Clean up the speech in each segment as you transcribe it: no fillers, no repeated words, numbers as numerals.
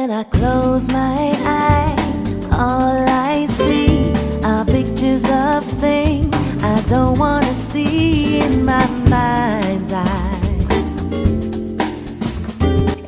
When I close my eyes, all I see are pictures of things I don't wanna see in my mind's eye.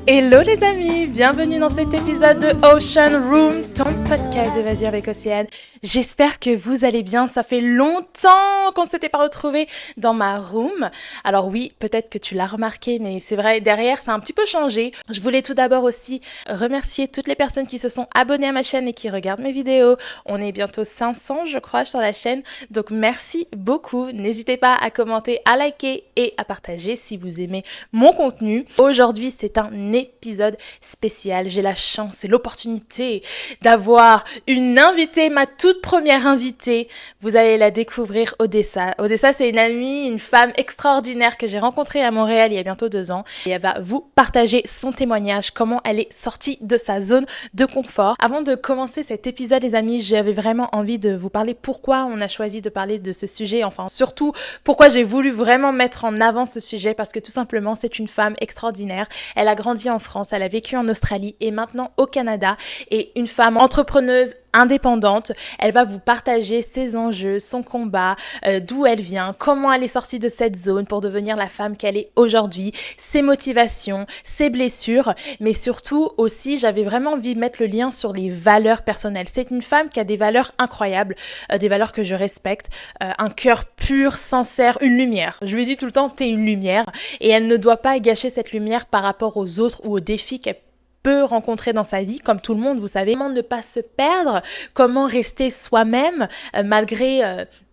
Hello les amis, bienvenue dans cet épisode de Ocean Room, ton podcast Évasion avec Océane. J'espère que vous allez bien, ça fait longtemps qu'on ne s'était pas retrouvés dans ma room. Alors oui, peut-être que tu l'as remarqué, mais c'est vrai, derrière ça a un petit peu changé. Je voulais tout d'abord aussi remercier toutes les personnes qui se sont abonnées à ma chaîne et qui regardent mes vidéos. On est bientôt 500 je crois sur la chaîne, donc merci beaucoup. N'hésitez pas à commenter, à liker et à partager si vous aimez mon contenu. Aujourd'hui c'est un épisode spécial. J'ai la chance et l'opportunité d'avoir une invitée, ma toute première invitée. Vous allez la découvrir, Odessa. Odessa, c'est une amie, une femme extraordinaire que j'ai rencontrée à Montréal il y a bientôt 2 ans. Et elle va vous partager son témoignage, comment elle est sortie de sa zone de confort. Avant de commencer cet épisode, les amis, j'avais vraiment envie de vous parler pourquoi on a choisi de parler de ce sujet. Enfin, surtout, pourquoi j'ai voulu vraiment mettre en avant ce sujet. Parce que tout simplement, c'est une femme extraordinaire. Elle a grandi en France, elle a vécu en Australie et maintenant au Canada. Et une femme entrepreneuse, indépendante. Elle va vous partager ses enjeux, son combat, d'où elle vient, comment elle est sortie de cette zone pour devenir la femme qu'elle est aujourd'hui, ses motivations, ses blessures, mais surtout aussi, j'avais vraiment envie de mettre le lien sur les valeurs personnelles. C'est une femme qui a des valeurs incroyables, des valeurs que je respecte, un cœur pur, sincère, une lumière. Je lui dis tout le temps, t'es une lumière, et elle ne doit pas gâcher cette lumière par rapport aux autres ou aux défis qu'elle peut rencontrer dans sa vie, comme tout le monde, vous savez, comment ne pas se perdre, comment rester soi-même malgré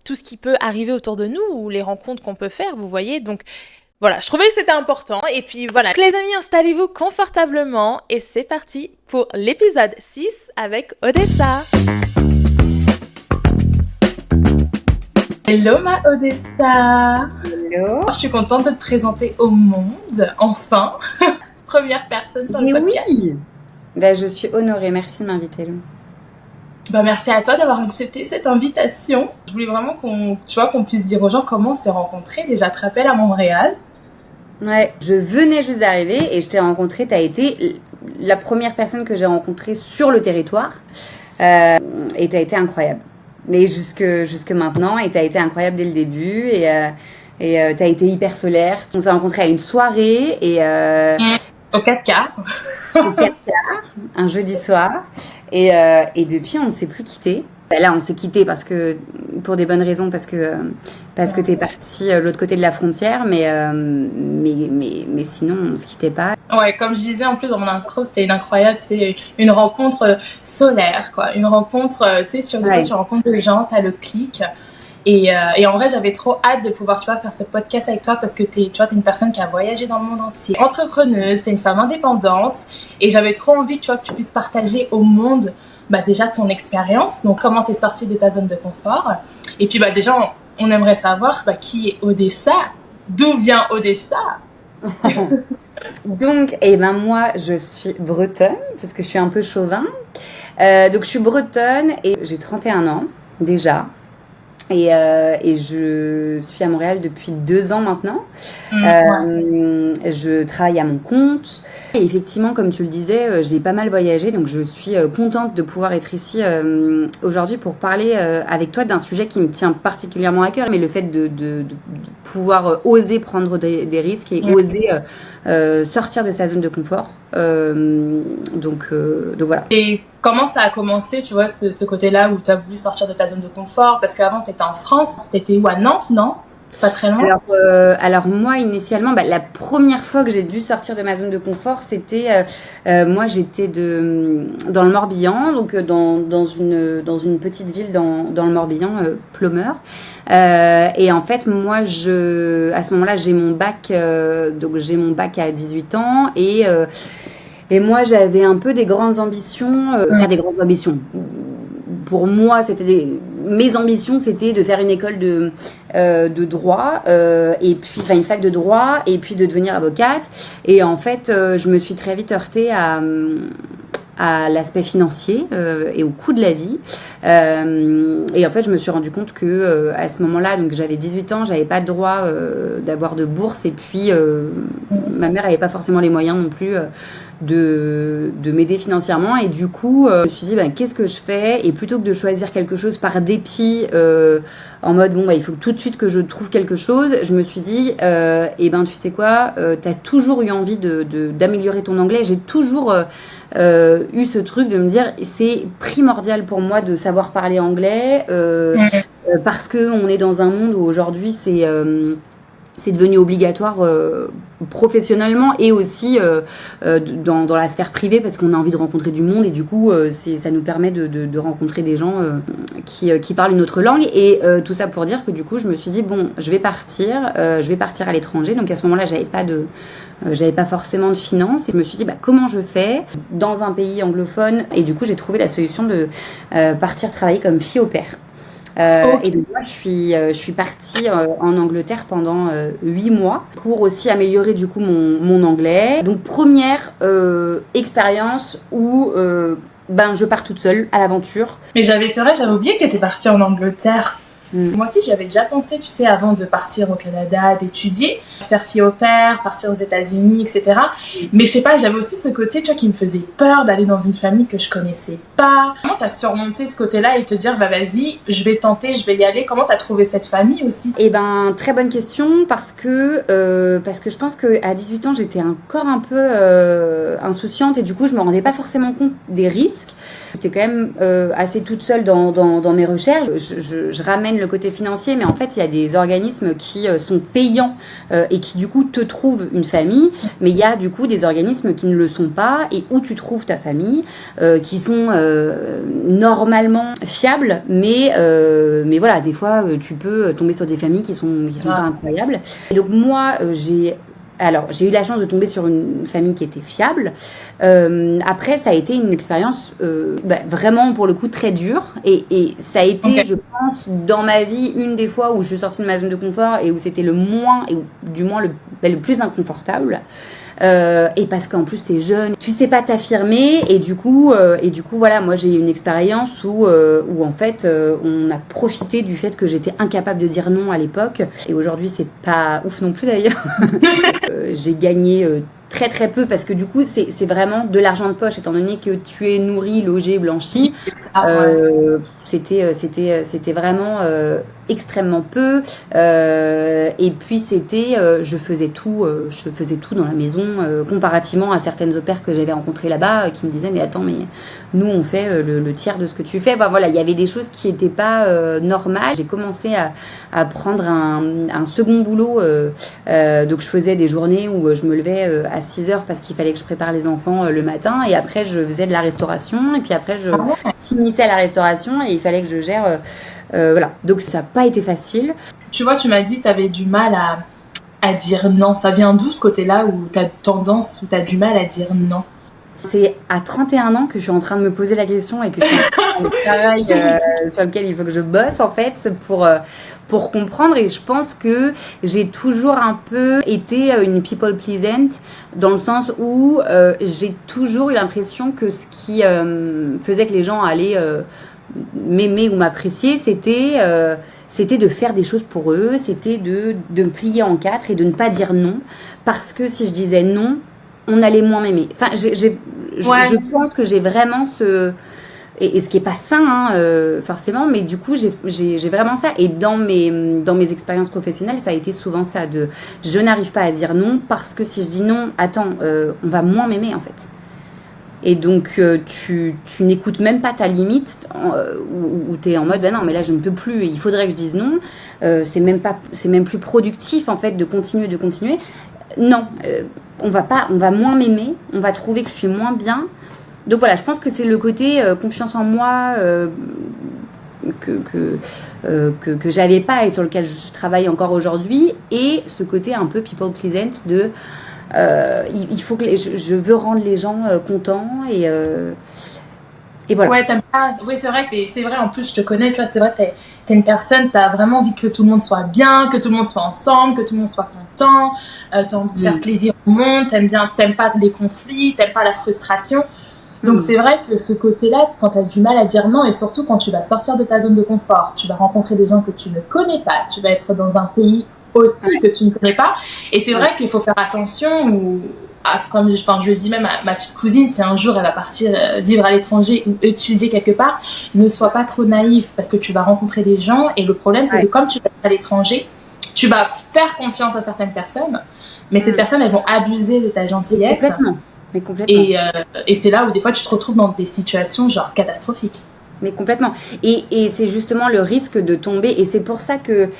tout ce qui peut arriver autour de nous ou les rencontres qu'on peut faire, vous voyez. Donc voilà, je trouvais que c'était important. Et puis voilà, les amis, installez-vous confortablement et c'est parti pour l'épisode 6 avec Odessa. Hello ma Odessa. Hello. Je suis contente de te présenter au monde, enfin. Première personne sur le podcast. Oui. Bah, je suis honorée, merci de m'inviter. Bah, merci à toi d'avoir accepté cette invitation. Je voulais vraiment qu'on puisse dire aux gens comment on s'est rencontrés. Déjà, tu te rappelles, à Montréal. Ouais, je venais juste d'arriver et je t'ai rencontrée. Tu as été la première personne que j'ai rencontrée sur le territoire et tu as été incroyable. Mais jusque maintenant, et tu as été incroyable dès le début et tu as été hyper solaire. On s'est rencontrés à une soirée et... Au 4K. Au 4K, un jeudi soir. Et depuis, on ne s'est plus quittés. Là, on s'est quittés pour des bonnes raisons, parce que t'es partie de l'autre côté de la frontière, mais sinon, on ne se quittait pas. Ouais, comme je disais en plus dans mon intro, c'était une rencontre solaire, quoi. Une rencontre, tu sais, tu rencontres des gens, t'as le clic. Et en vrai, j'avais trop hâte de pouvoir, tu vois, faire ce podcast avec toi parce que t'es une personne qui a voyagé dans le monde entier. Entrepreneuse, t'es une femme indépendante et j'avais trop envie, tu vois, que tu puisses partager au monde, bah, déjà ton expérience. Donc, comment t'es sortie de ta zone de confort. Et puis, bah, déjà, on aimerait savoir, bah, qui est Odessa? D'où vient Odessa? Donc, moi, je suis bretonne parce que je suis un peu chauvin. Donc, je suis bretonne et j'ai 31 ans déjà. Et je suis à Montréal depuis 2 ans maintenant. Je travaille à mon compte. Et effectivement, comme tu le disais, j'ai pas mal voyagé. Donc, je suis contente de pouvoir être ici aujourd'hui pour parler avec toi d'un sujet qui me tient particulièrement à cœur. Mais le fait de pouvoir oser prendre des risques et oser sortir de sa zone de confort. Donc voilà. Et comment ça a commencé, tu vois, ce côté-là où tu as voulu sortir de ta zone de confort? Parce qu'avant, tu étais en France, tu étais où, à Nantes, non? Pas très loin. Alors moi, initialement, la première fois que j'ai dû sortir de ma zone de confort, c'était... moi, j'étais dans le Morbihan, donc dans une petite ville dans le Morbihan, Plomeur. Et en fait, moi, à ce moment-là, j'ai mon bac, donc j'ai mon bac à 18 ans et moi, j'avais un peu des grandes ambitions, des grandes ambitions. Pour moi, mes ambitions, c'était de faire une école de droit, et puis une fac de droit, et puis de devenir avocate. Et en fait, je me suis très vite heurtée à l'aspect financier et au coût de la vie. Et en fait, je me suis rendu compte que à ce moment-là, donc j'avais 18 ans, j'avais pas le droit d'avoir de bourse, et puis ma mère avait pas forcément les moyens non plus de m'aider financièrement. Et du coup, je me suis dit, qu'est-ce que je fais? Et plutôt que de choisir quelque chose par dépit, en mode, il faut tout de suite que je trouve quelque chose, je me suis dit, tu sais quoi, t'as toujours eu envie d'améliorer ton anglais. J'ai toujours eu ce truc de me dire, c'est primordial pour moi de savoir parler anglais, parce qu'on est dans un monde où aujourd'hui, c'est devenu obligatoire professionnellement et aussi dans la sphère privée parce qu'on a envie de rencontrer du monde et du coup ça nous permet de rencontrer des gens qui parlent une autre langue et tout ça pour dire que du coup je me suis dit je vais partir à l'étranger. Donc à ce moment-là j'avais pas forcément de finances et je me suis dit comment je fais dans un pays anglophone et du coup j'ai trouvé la solution de partir travailler comme fille au pair. Et donc moi je suis partie en Angleterre pendant 8 mois pour aussi améliorer du coup mon anglais. Donc première expérience où je pars toute seule à l'aventure. Mais j'avais oublié que tu étais partie en Angleterre. Moi aussi, j'avais déjà pensé, tu sais, avant de partir au Canada, d'étudier, faire fille au pair, partir aux États-Unis, etc. Mais je sais pas, j'avais aussi ce côté, tu vois, qui me faisait peur d'aller dans une famille que je connaissais pas. Comment t'as surmonté ce côté-là et te dire, vas-y, je vais tenter, je vais y aller. Comment t'as trouvé cette famille aussi? Très bonne question parce que je pense qu'à 18 ans, j'étais encore un peu insouciante et du coup, je me rendais pas forcément compte des risques. J'étais quand même assez toute seule dans mes recherches. Je ramène le côté financier, mais en fait, il y a des organismes qui sont payants et qui, du coup, te trouvent une famille. Mais il y a, du coup, des organismes qui ne le sont pas et où tu trouves ta famille, qui sont normalement fiables. Mais voilà, des fois, tu peux tomber sur des familles qui sont pas incroyables. Et donc, moi, j'ai eu la chance de tomber sur une famille qui était fiable. Après, ça a été une expérience vraiment, pour le coup, très dure. Et ça a été, je pense, dans ma vie, une des fois où je suis sortie de ma zone de confort et où c'était le moins, et du moins le plus inconfortable. Et parce qu'en plus t'es jeune, tu sais pas t'affirmer et du coup voilà, moi j'ai eu une expérience où en fait on a profité du fait que j'étais incapable de dire non à l'époque et aujourd'hui c'est pas ouf non plus d'ailleurs. J'ai gagné très très peu parce que du coup c'est vraiment de l'argent de poche étant donné que tu es nourri, logé, blanchi. C'était vraiment extrêmement peu et puis je faisais tout dans la maison comparativement à certaines au pair que j'avais rencontrées là-bas qui me disaient mais attends mais nous on fait le tiers de ce que tu fais. Voilà, il y avait des choses qui n'étaient pas normales. J'ai commencé à prendre un second boulot donc je faisais des journées où je me levais à 6h parce qu'il fallait que je prépare les enfants le matin et après je faisais de la restauration et puis après je finissais à la restauration et il fallait que je gère voilà, donc ça n'a pas été facile. Tu vois, tu m'as dit que tu avais du mal à dire non. Ça vient d'où ce côté-là où tu as du mal à dire non? C'est à 31 ans que je suis en train de me poser la question et que je suis en train de travail sur lequel il faut que je bosse en fait pour comprendre. Et je pense que j'ai toujours un peu été une people pleasant dans le sens où j'ai toujours eu l'impression que ce qui faisait que les gens allaient m'aimer ou m'apprécier, c'était de faire des choses pour eux, c'était de me plier en quatre et de ne pas dire non, parce que si je disais non, on allait moins m'aimer. Enfin, je pense que j'ai vraiment et ce qui est pas sain forcément, mais du coup j'ai vraiment ça. Et dans mes expériences professionnelles, ça a été souvent ça je n'arrive pas à dire non parce que si je dis non, attends, on va moins m'aimer en fait. Et donc, tu n'écoutes même pas ta limite où tu es en mode non, mais là, je ne peux plus, il faudrait que je dise non. C'est même plus productif, en fait, de continuer. Non, on va moins m'aimer, on va trouver que je suis moins bien. Donc voilà, je pense que c'est le côté confiance en moi que j'avais pas et sur lequel je travaille encore aujourd'hui. Et ce côté un peu people pleasant de... il faut que je veux rendre les gens contents et voilà. Ouais, t'aimes pas. Oui, c'est vrai. En plus, je te connais, tu vois, c'est vrai. T'es une personne, t'as vraiment envie que tout le monde soit bien, que tout le monde soit ensemble, que tout le monde soit content. T'as envie de faire plaisir au monde. T'aimes pas les conflits, t'aimes pas la frustration. Donc c'est vrai que ce côté-là, quand t'as du mal à dire non, et surtout quand tu vas sortir de ta zone de confort, tu vas rencontrer des gens que tu ne connais pas, tu vas être dans un pays aussi que tu ne connais pas. Et c'est vrai qu'il faut faire attention comme je le dis même à ma petite cousine, si un jour elle va partir vivre à l'étranger ou étudier quelque part, ne sois pas trop naïf parce que tu vas rencontrer des gens et le problème c'est que comme tu vas à l'étranger, tu vas faire confiance à certaines personnes, mais ces personnes elles vont abuser de ta gentillesse. Mais complètement. Et c'est là où des fois tu te retrouves dans des situations genre catastrophiques. Mais complètement. Et c'est justement le risque de tomber. Et c'est pour ça que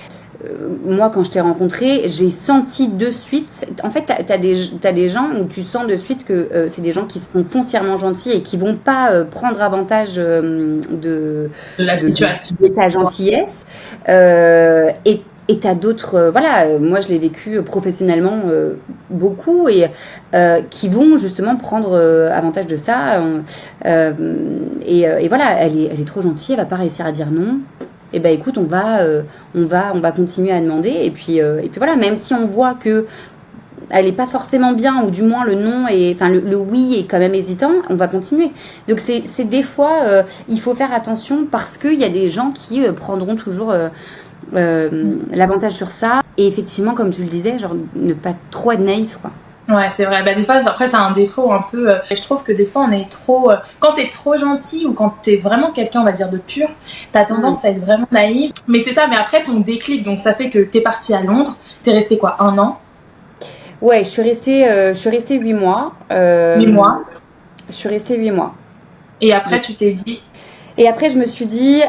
moi, quand je t'ai rencontré, j'ai senti de suite. En fait, t'as des gens où tu sens de suite que c'est des gens qui sont foncièrement gentils et qui vont pas prendre avantage de la situation, de ta gentillesse. Et t'as d'autres, moi je l'ai vécu professionnellement beaucoup et qui vont justement prendre avantage de ça. Et voilà, elle est trop gentille, elle va pas réussir à dire non. Et ben écoute, on va continuer à demander. Et puis voilà, même si on voit que elle est pas forcément bien, ou du moins le non le oui est quand même hésitant, on va continuer. Donc c'est des fois, il faut faire attention parce qu'il y a des gens qui prendront toujours l'avantage sur ça. Et effectivement, comme tu le disais, genre ne pas trop être naïf, quoi. Ouais, c'est vrai. Des fois, après, c'est un défaut un peu. Je trouve que des fois, on est trop. Quand t'es trop gentil ou quand t'es vraiment quelqu'un, on va dire, de pur, t'as tendance à être vraiment naïf. Mais c'est ça, mais après, ton déclic, donc ça fait que t'es partie à Londres. T'es restée quoi, 1 an? Ouais, je suis restée 8 mois. 8 mois. Je suis restée 8 mois. Et après, tu t'es dit. Et après, je me suis dit,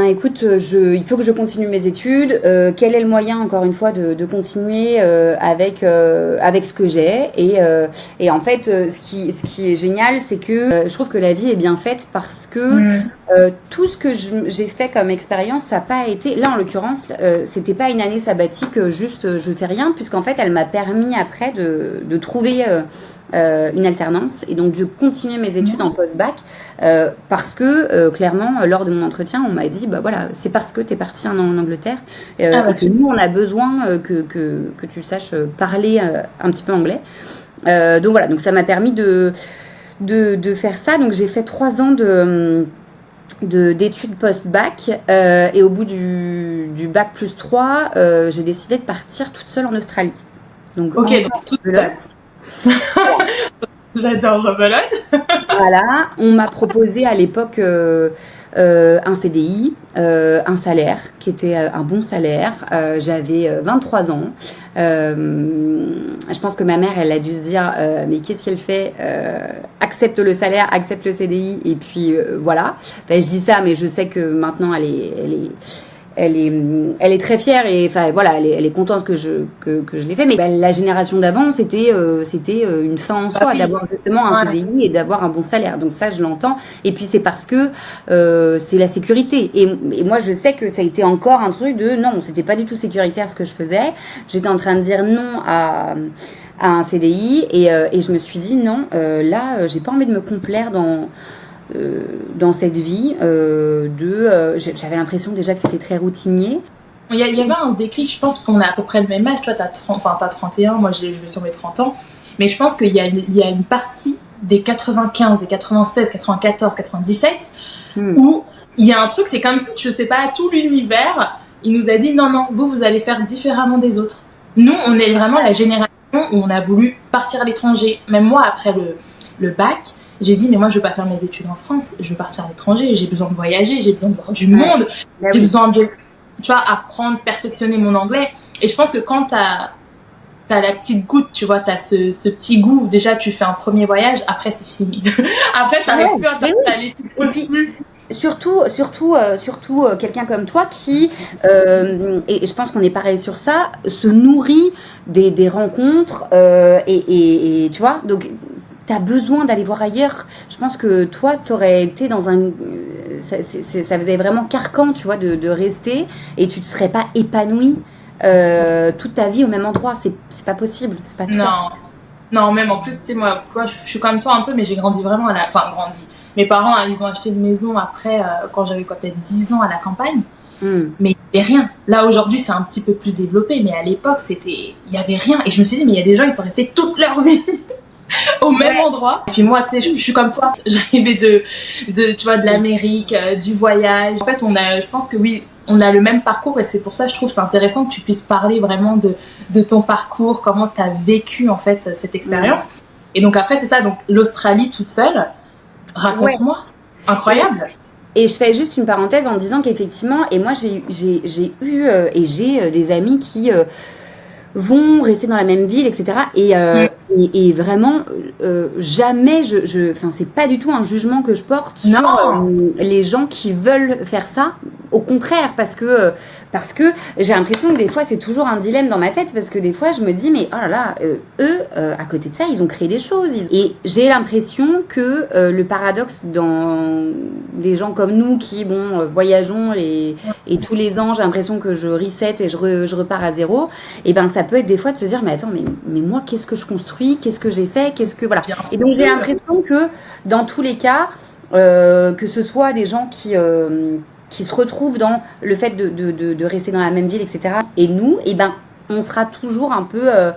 écoute, il faut que je continue mes études. Quel est le moyen, encore une fois, de continuer avec ce que j'ai. Et en fait, ce qui est génial, c'est que je trouve que la vie est bien faite parce que tout ce que j'ai fait comme expérience, ça n'a pas été... Là, en l'occurrence, c'était pas une année sabbatique, juste je fais rien, puisqu'en fait, elle m'a permis après de trouver... une alternance et donc de continuer mes études en post-bac parce que clairement lors de mon entretien on m'a dit c'est parce que t'es partie en Angleterre et que nous on a besoin que tu saches parler un petit peu anglais, donc voilà, donc ça m'a permis de faire ça. Donc j'ai fait 3 ans d'études post-bac et au bout du bac plus 3 j'ai décidé de partir toute seule en Australie. Donc toute seule. J'adore, rebelote. Voilà, on m'a proposé à l'époque un CDI, un salaire qui était un bon salaire. J'avais 23 ans. Je pense que ma mère, elle a dû se dire mais qu'est-ce qu'elle fait, accepte le salaire, accepte le CDI et puis voilà. Je dis ça, mais je sais que maintenant elle est très fière et voilà, elle est contente que je l'ai fait. Mais la génération d'avant, c'était une fin en soi d'avoir justement un CDI et d'avoir un bon salaire. Donc ça, je l'entends. Et puis c'est parce que c'est la sécurité. Et moi, je sais que ça a été encore un truc de non, c'était pas du tout sécuritaire ce que je faisais. J'étais en train de dire non à un CDI et je me suis dit non, là, j'ai pas envie de me complaire dans cette vie j'avais l'impression déjà que c'était très routinier. Il y avait un déclic, je pense, parce qu'on a à peu près le même âge. Toi, t'as 31, moi je vais sur mes 30 ans. Mais je pense qu'il y a une partie des 95, des 96, 94, 97 où il y a un truc, c'est comme si, je sais pas, tout l'univers, il nous a dit non, vous allez faire différemment des autres. Nous, on est vraiment la génération où on a voulu partir à l'étranger. Même moi, après le bac, j'ai dit mais moi je veux pas faire mes études en France, je veux partir à l'étranger, j'ai besoin de voyager, j'ai besoin de voir du monde, j'ai besoin de, tu vois, apprendre, perfectionner mon anglais. Et je pense que quand t'as la petite goutte, tu vois, t'as ce petit goût, déjà tu fais un premier voyage, après c'est fini. Après t'arrives plus à t'installer, tu poses plus. Surtout quelqu'un comme toi qui, et je pense qu'on est pareil sur ça, se nourrit des rencontres et tu vois, donc t'as besoin d'aller voir ailleurs. Je pense que toi, t'aurais été dans ça faisait vraiment carcan, tu vois, de rester et tu te serais pas épanoui toute ta vie au même endroit. C'est pas possible. C'est pas toi. Non, même en plus, tu sais, moi, je suis comme toi un peu, mais j'ai grandi vraiment grandi. Mes parents, ils ont acheté une maison après, quand j'avais peut-être 10 ans à la campagne. Mais il n'y avait rien. Là, aujourd'hui, c'est un petit peu plus développé, mais à l'époque, il n'y avait rien. Et je me suis dit, mais il y a des gens, ils sont restés toute leur vie au même endroit. Et puis moi, tu sais, je suis comme toi. Je rêvais tu vois, de l'Amérique, du voyage. En fait, je pense que oui, on a le même parcours et c'est pour ça je trouve c'est intéressant que tu puisses parler vraiment de ton parcours, comment tu as vécu en fait cette expérience. Et donc après c'est ça, donc l'Australie toute seule, raconte-moi. Incroyable. Et je fais juste une parenthèse en disant qu'effectivement, et moi j'ai eu et j'ai des amis qui vont rester dans la même ville, etc. Et vraiment, jamais, enfin, c'est pas du tout un jugement que je porte sur les gens qui veulent faire ça. Au contraire, parce que j'ai l'impression que des fois, c'est toujours un dilemme dans ma tête, parce que des fois, je me dis, mais oh là là, eux, à côté de ça, ils ont créé des choses. Et j'ai l'impression que le paradoxe dans des gens comme nous qui, voyageons et tous les ans, j'ai l'impression que je reset et je repars à zéro, et ben ça peut être des fois de se dire, mais attends, mais moi, qu'est-ce que je construis, qu'est-ce que j'ai fait, voilà. Et donc, j'ai l'impression que dans tous les cas, que ce soit des gens qui se retrouvent dans le fait de rester dans la même ville, etc. Et nous, et ben, on sera toujours un peu à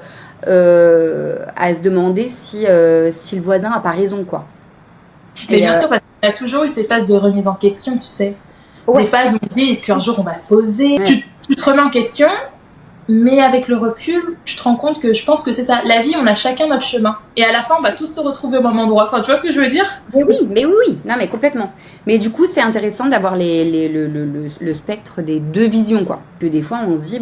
se demander si le voisin a pas raison, quoi. Mais bien sûr, parce qu'il y a toujours eu ces phases de remise en question, tu sais. Ouais. Des phases où on se dit, est-ce qu'un jour on va se poser ? Ouais. Tu te remets en question, mais avec le recul, tu te rends compte que je pense que c'est ça. La vie, on a chacun notre chemin. Et à la fin, on va tous se retrouver au même endroit. Enfin, tu vois ce que je veux dire ? Mais oui. Non, mais complètement. Mais du coup, c'est intéressant d'avoir le spectre des deux visions, quoi. Que des fois, on se dit,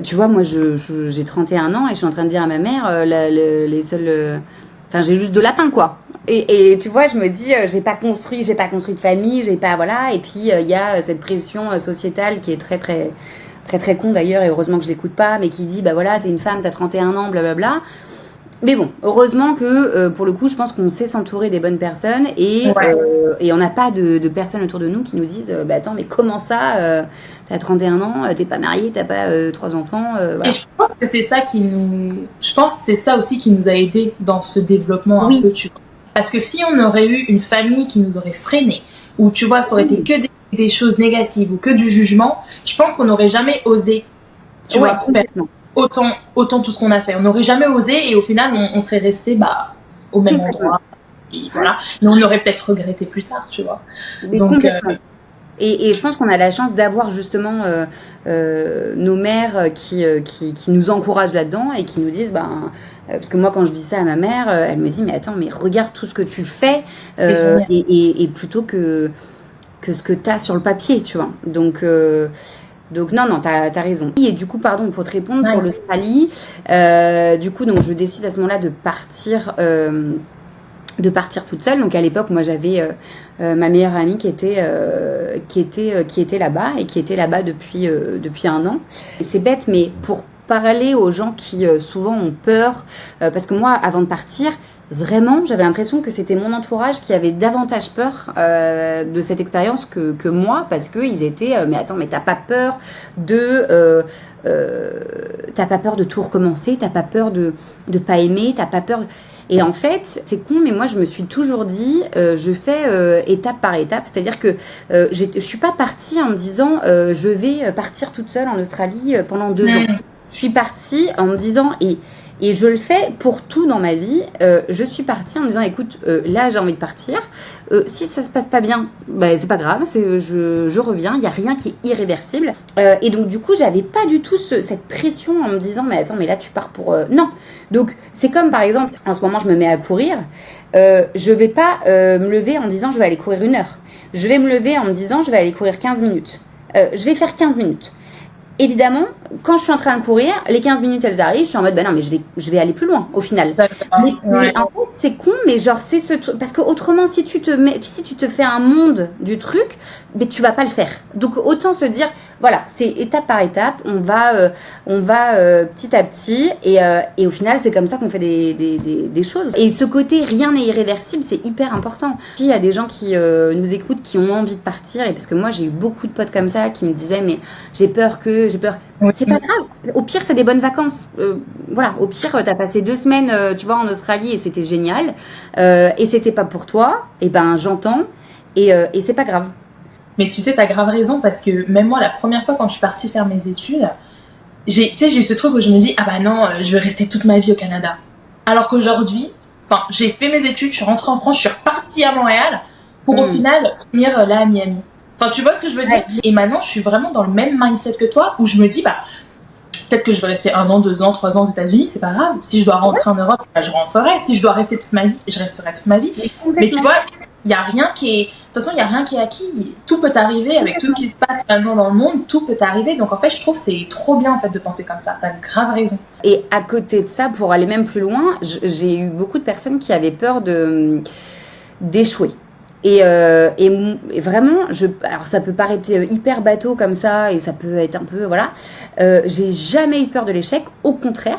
tu vois, moi, j'ai 31 ans et je suis en train de dire à ma mère, les seuls... Enfin, j'ai juste 2 lapins, quoi. Et tu vois, je me dis, j'ai pas construit de famille, j'ai pas... Voilà. Et puis, il y a cette pression sociétale qui est très, très... très très con d'ailleurs, et heureusement que je l'écoute pas, mais qui dit, bah voilà, t'es une femme, t'as 31 ans, blablabla. Mais bon, heureusement que, pour le coup, je pense qu'on sait s'entourer des bonnes personnes, et on n'a pas de personnes autour de nous qui nous disent, bah attends, mais comment ça, t'as 31 ans, t'es pas mariée, t'as pas 3 enfants, voilà. Et je pense que c'est ça c'est ça aussi qui nous a aidés dans ce développement un peu, tu vois. Parce que si on aurait eu une famille qui nous aurait freinés, ou tu vois, ça aurait été que des choses négatives ou que du jugement, je pense qu'on n'aurait jamais osé, tu vois, faire autant tout ce qu'on a fait. On n'aurait jamais osé et au final, on serait resté au même endroit. Et voilà. Mais on aurait peut-être regretté plus tard, tu vois. Donc, et je pense qu'on a la chance d'avoir justement nos mères qui nous encouragent là-dedans et qui nous disent, parce que moi quand je dis ça à ma mère, elle me dit, mais attends, mais regarde tout ce que tu fais, et plutôt que ce que tu as sur le papier, tu vois. Donc non, t'as raison. Et du coup, pardon, pour te répondre, pour l'Australie, du coup, donc je décide à ce moment-là de partir toute seule. Donc à l'époque, moi j'avais ma meilleure amie qui était là-bas et qui était là-bas depuis 1 an. Et c'est bête, mais pour parler aux gens qui souvent ont peur, parce que moi, avant de partir, vraiment, j'avais l'impression que c'était mon entourage qui avait davantage peur de cette expérience que moi, parce qu'ils étaient mais attends, mais t'as pas peur de tout recommencer, t'as pas peur de pas aimer, t'as pas peur. Et en fait, c'est con, mais moi je me suis toujours dit, je fais étape par étape, c'est-à-dire que je suis pas partie en me disant, je vais partir toute seule en Australie pendant 2 ans. Je suis partie en me disant, et je le fais pour tout dans ma vie. Je suis partie en me disant, écoute, là j'ai envie de partir. Si ça se passe pas bien, c'est pas grave, je reviens. Il y a rien qui est irréversible. Et donc du coup, j'avais pas du tout cette pression en me disant, mais attends, mais là tu pars pour non. Donc c'est comme par exemple, en ce moment je me mets à courir. Je vais pas me lever en disant, je vais aller courir 1 heure. Je vais me lever en me disant, je vais aller courir 15 minutes. Je vais faire 15 minutes. Évidemment, quand je suis en train de courir, les 15 minutes, elles arrivent, je suis en mode, non, mais je vais aller plus loin, au final. Mais en fait, c'est con, mais genre, c'est ce truc. Parce que autrement, si tu te fais un monde du truc, mais tu vas pas le faire. Donc, autant se dire, voilà, c'est étape par étape, on va petit à petit, et au final, c'est comme ça qu'on fait des choses. Et ce côté, rien n'est irréversible, c'est hyper important. S'il y a des gens qui nous écoutent, qui ont envie de partir, et parce que moi, j'ai eu beaucoup de potes comme ça qui me disaient, mais j'ai peur. C'est pas grave. Au pire, c'est des bonnes vacances. Voilà. Au pire, t'as passé 2 semaines, tu vois, en Australie et c'était génial. Et c'était pas pour toi. Et ben, j'entends. Et c'est pas grave. Mais tu sais, t'as grave raison parce que même moi, la première fois quand je suis partie faire mes études, j'ai eu ce truc où je me dis, non, je vais rester toute ma vie au Canada. Alors qu'aujourd'hui, j'ai fait mes études, je suis rentrée en France, je suis repartie à Montréal pour au final finir là à Miami. Enfin, tu vois ce que je veux dire? Et maintenant, je suis vraiment dans le même mindset que toi, où je me dis, bah, peut-être que je vais rester 1 an, 2 ans, 3 ans aux États-Unis, c'est pas grave. Si je dois rentrer en Europe, bah, je rentrerai. Si je dois rester toute ma vie, je resterai toute ma vie. Mais tu vois, il y a rien qui est... De toute façon, il y a rien qui est acquis. Tout peut arriver avec tout ce qui se passe maintenant dans le monde. Tout peut arriver. Donc en fait, je trouve que c'est trop bien en fait de penser comme ça. T'as grave raison. Et à côté de ça, pour aller même plus loin, j'ai eu beaucoup de personnes qui avaient peur d'échouer. Et vraiment, alors ça peut paraître hyper bateau comme ça, et ça peut être un peu, voilà. J'ai jamais eu peur de l'échec, au contraire.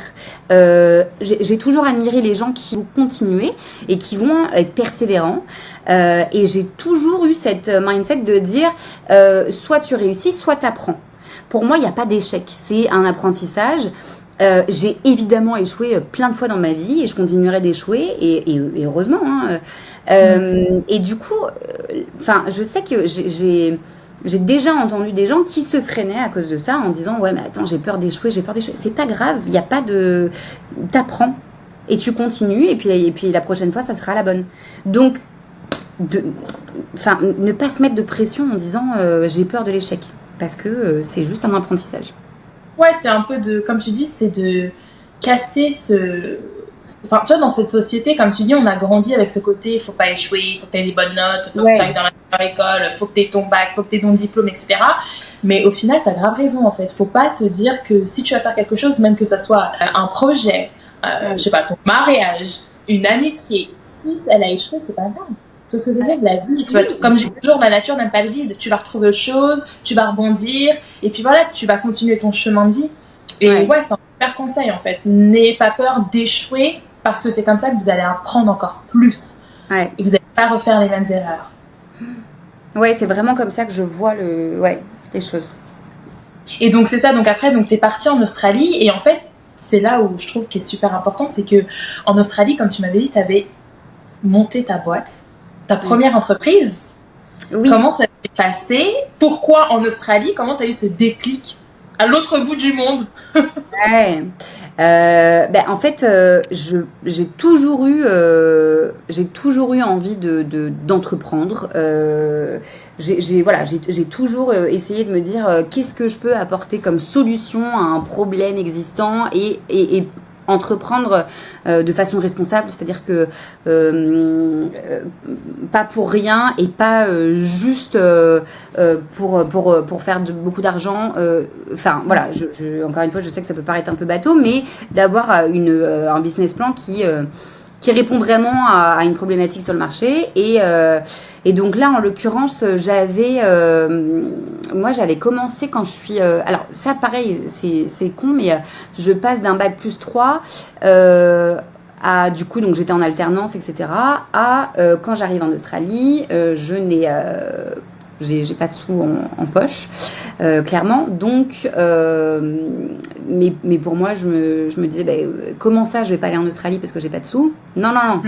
J'ai toujours admiré les gens qui vont continuer et qui vont être persévérants. Et j'ai toujours eu cette mindset de dire, soit tu réussis, soit tu apprends. Pour moi, il n'y a pas d'échec, c'est un apprentissage. J'ai évidemment échoué plein de fois dans ma vie et je continuerai d'échouer et heureusement. Hein. Et du coup, je sais que j'ai déjà entendu des gens qui se freinaient à cause de ça en disant ouais mais attends j'ai peur d'échouer. C'est pas grave, il y a pas de, t'apprends et tu continues et puis la prochaine fois ça sera la bonne. Donc ne pas se mettre de pression en disant j'ai peur de l'échec parce que c'est juste un apprentissage. Ouais, c'est un peu de, comme tu dis, c'est de casser enfin, tu vois, dans cette société, comme tu dis, on a grandi avec ce côté, il faut pas échouer, il faut que tu aies des bonnes notes, il faut que tu ailles dans la meilleure école, il faut que tu aies ton bac, il faut que tu aies ton diplôme, etc. Mais au final, tu as grave raison, en fait. Faut pas se dire que si tu vas faire quelque chose, même que ça soit un projet, je sais pas, ton mariage, une amitié, si elle a échoué, c'est pas grave. C'est ce que je veux dire, la vie, comme je dis toujours, la nature n'aime pas le vide. Tu vas retrouver autre chose, tu vas rebondir, et puis voilà, tu vas continuer ton chemin de vie. Et ouais c'est un super conseil en fait. N'ayez pas peur d'échouer, parce que c'est comme ça que vous allez apprendre encore plus. Ouais. Et vous n'allez pas refaire les mêmes erreurs. Ouais, c'est vraiment comme ça que je vois les choses. Et donc c'est ça, donc après, t'es partie en Australie, et en fait, c'est là où je trouve qu'il est super important, c'est que en Australie, comme tu m'avais dit, tu avais monté ta boîte. Ta première entreprise, comment ça s'est passé? Pourquoi en Australie? Comment tu as eu ce déclic à l'autre bout du monde? En fait, j'ai toujours eu envie d'entreprendre. J'ai toujours essayé de me dire qu'est-ce que je peux apporter comme solution à un problème existant et entreprendre de façon responsable, c'est-à-dire que pas pour rien et pas juste pour faire beaucoup d'argent. Encore une fois, je sais que ça peut paraître un peu bateau, mais d'avoir un business plan qui répond vraiment à une problématique sur le marché. Et donc là, en l'occurrence, j'avais commencé quand je suis... alors ça, pareil, c'est con, mais je passe d'un bac plus 3 à, du coup, donc j'étais en alternance, etc., à quand j'arrive en Australie, j'ai pas de sous en poche, clairement. Donc, mais pour moi, je me disais, comment ça, je vais pas aller en Australie parce que j'ai pas de sous? Non.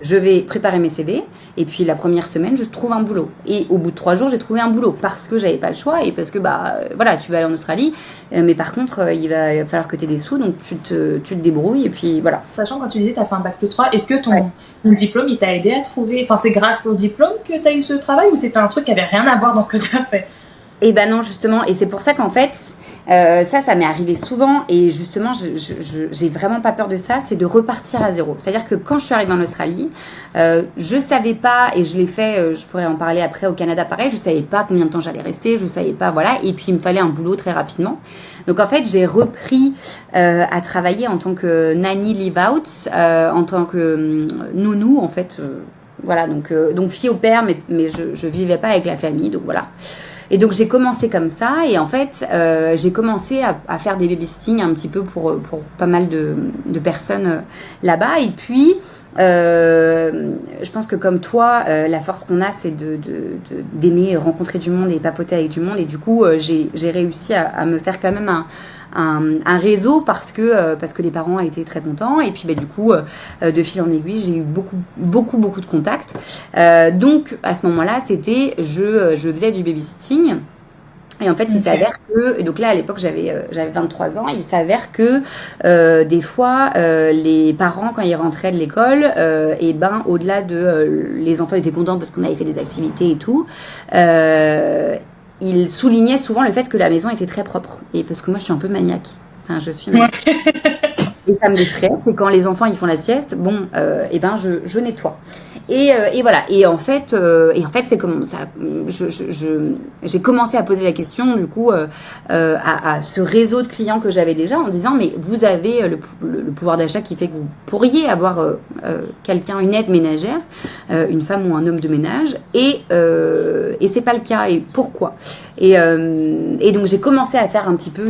Je vais préparer mes CV et puis la première semaine, je trouve un boulot. Et au bout de 3 jours, j'ai trouvé un boulot parce que j'avais pas le choix et parce que tu vas aller en Australie, mais par contre, il va falloir que tu aies des sous, donc tu te débrouilles et puis voilà. Sachant quand tu disais tu as fait un bac plus 3, est-ce que ton diplôme il t'a aidé à trouver, enfin c'est grâce au diplôme que tu as eu ce travail ou c'était un truc qui avait rien à voir dans ce que tu as fait? Eh ben non, justement, et c'est pour ça qu'en fait, ça m'est arrivé souvent, et justement, j'ai vraiment pas peur de ça, c'est de repartir à zéro. C'est-à-dire que quand je suis arrivée en Australie, je savais pas, et je l'ai fait, je pourrais en parler après au Canada, pareil, je savais pas combien de temps j'allais rester, je savais pas, voilà, et puis il me fallait un boulot très rapidement. Donc en fait, j'ai repris à travailler en tant que nanny live-out, en tant que nounou, en fait, voilà, donc fille au père, mais je vivais pas avec la famille, donc voilà. Et donc j'ai commencé comme ça et en fait j'ai commencé à faire des babysitting un petit peu pour pas mal de personnes là-bas et puis je pense que comme toi la force qu'on a c'est d'aimer rencontrer du monde et papoter avec du monde et du coup j'ai réussi à me faire quand même un réseau parce que les parents étaient très contents et puis du coup de fil en aiguille j'ai eu beaucoup de contacts donc à ce moment-là c'était je faisais du babysitting Et en fait, il s'avère que, et donc là, à l'époque, j'avais 23 ans, il s'avère que des fois, les parents, quand ils rentraient de l'école, et ben, au-delà de les enfants étaient contents parce qu'on avait fait des activités et tout, ils soulignaient souvent le fait que la maison était très propre. Et parce que moi, je suis un peu maniaque. Enfin, je suis maniaque. Et ça me déstresse. Et quand les enfants ils font la sieste, bon, et ben je nettoie. Et voilà. Et en fait, c'est comme ça. J'ai commencé à poser la question du coup à ce réseau de clients que j'avais déjà en disant mais vous avez le pouvoir d'achat qui fait que vous pourriez avoir quelqu'un, une aide ménagère, une femme ou un homme de ménage, et c'est pas le cas. Et pourquoi? Et donc j'ai commencé à faire un petit peu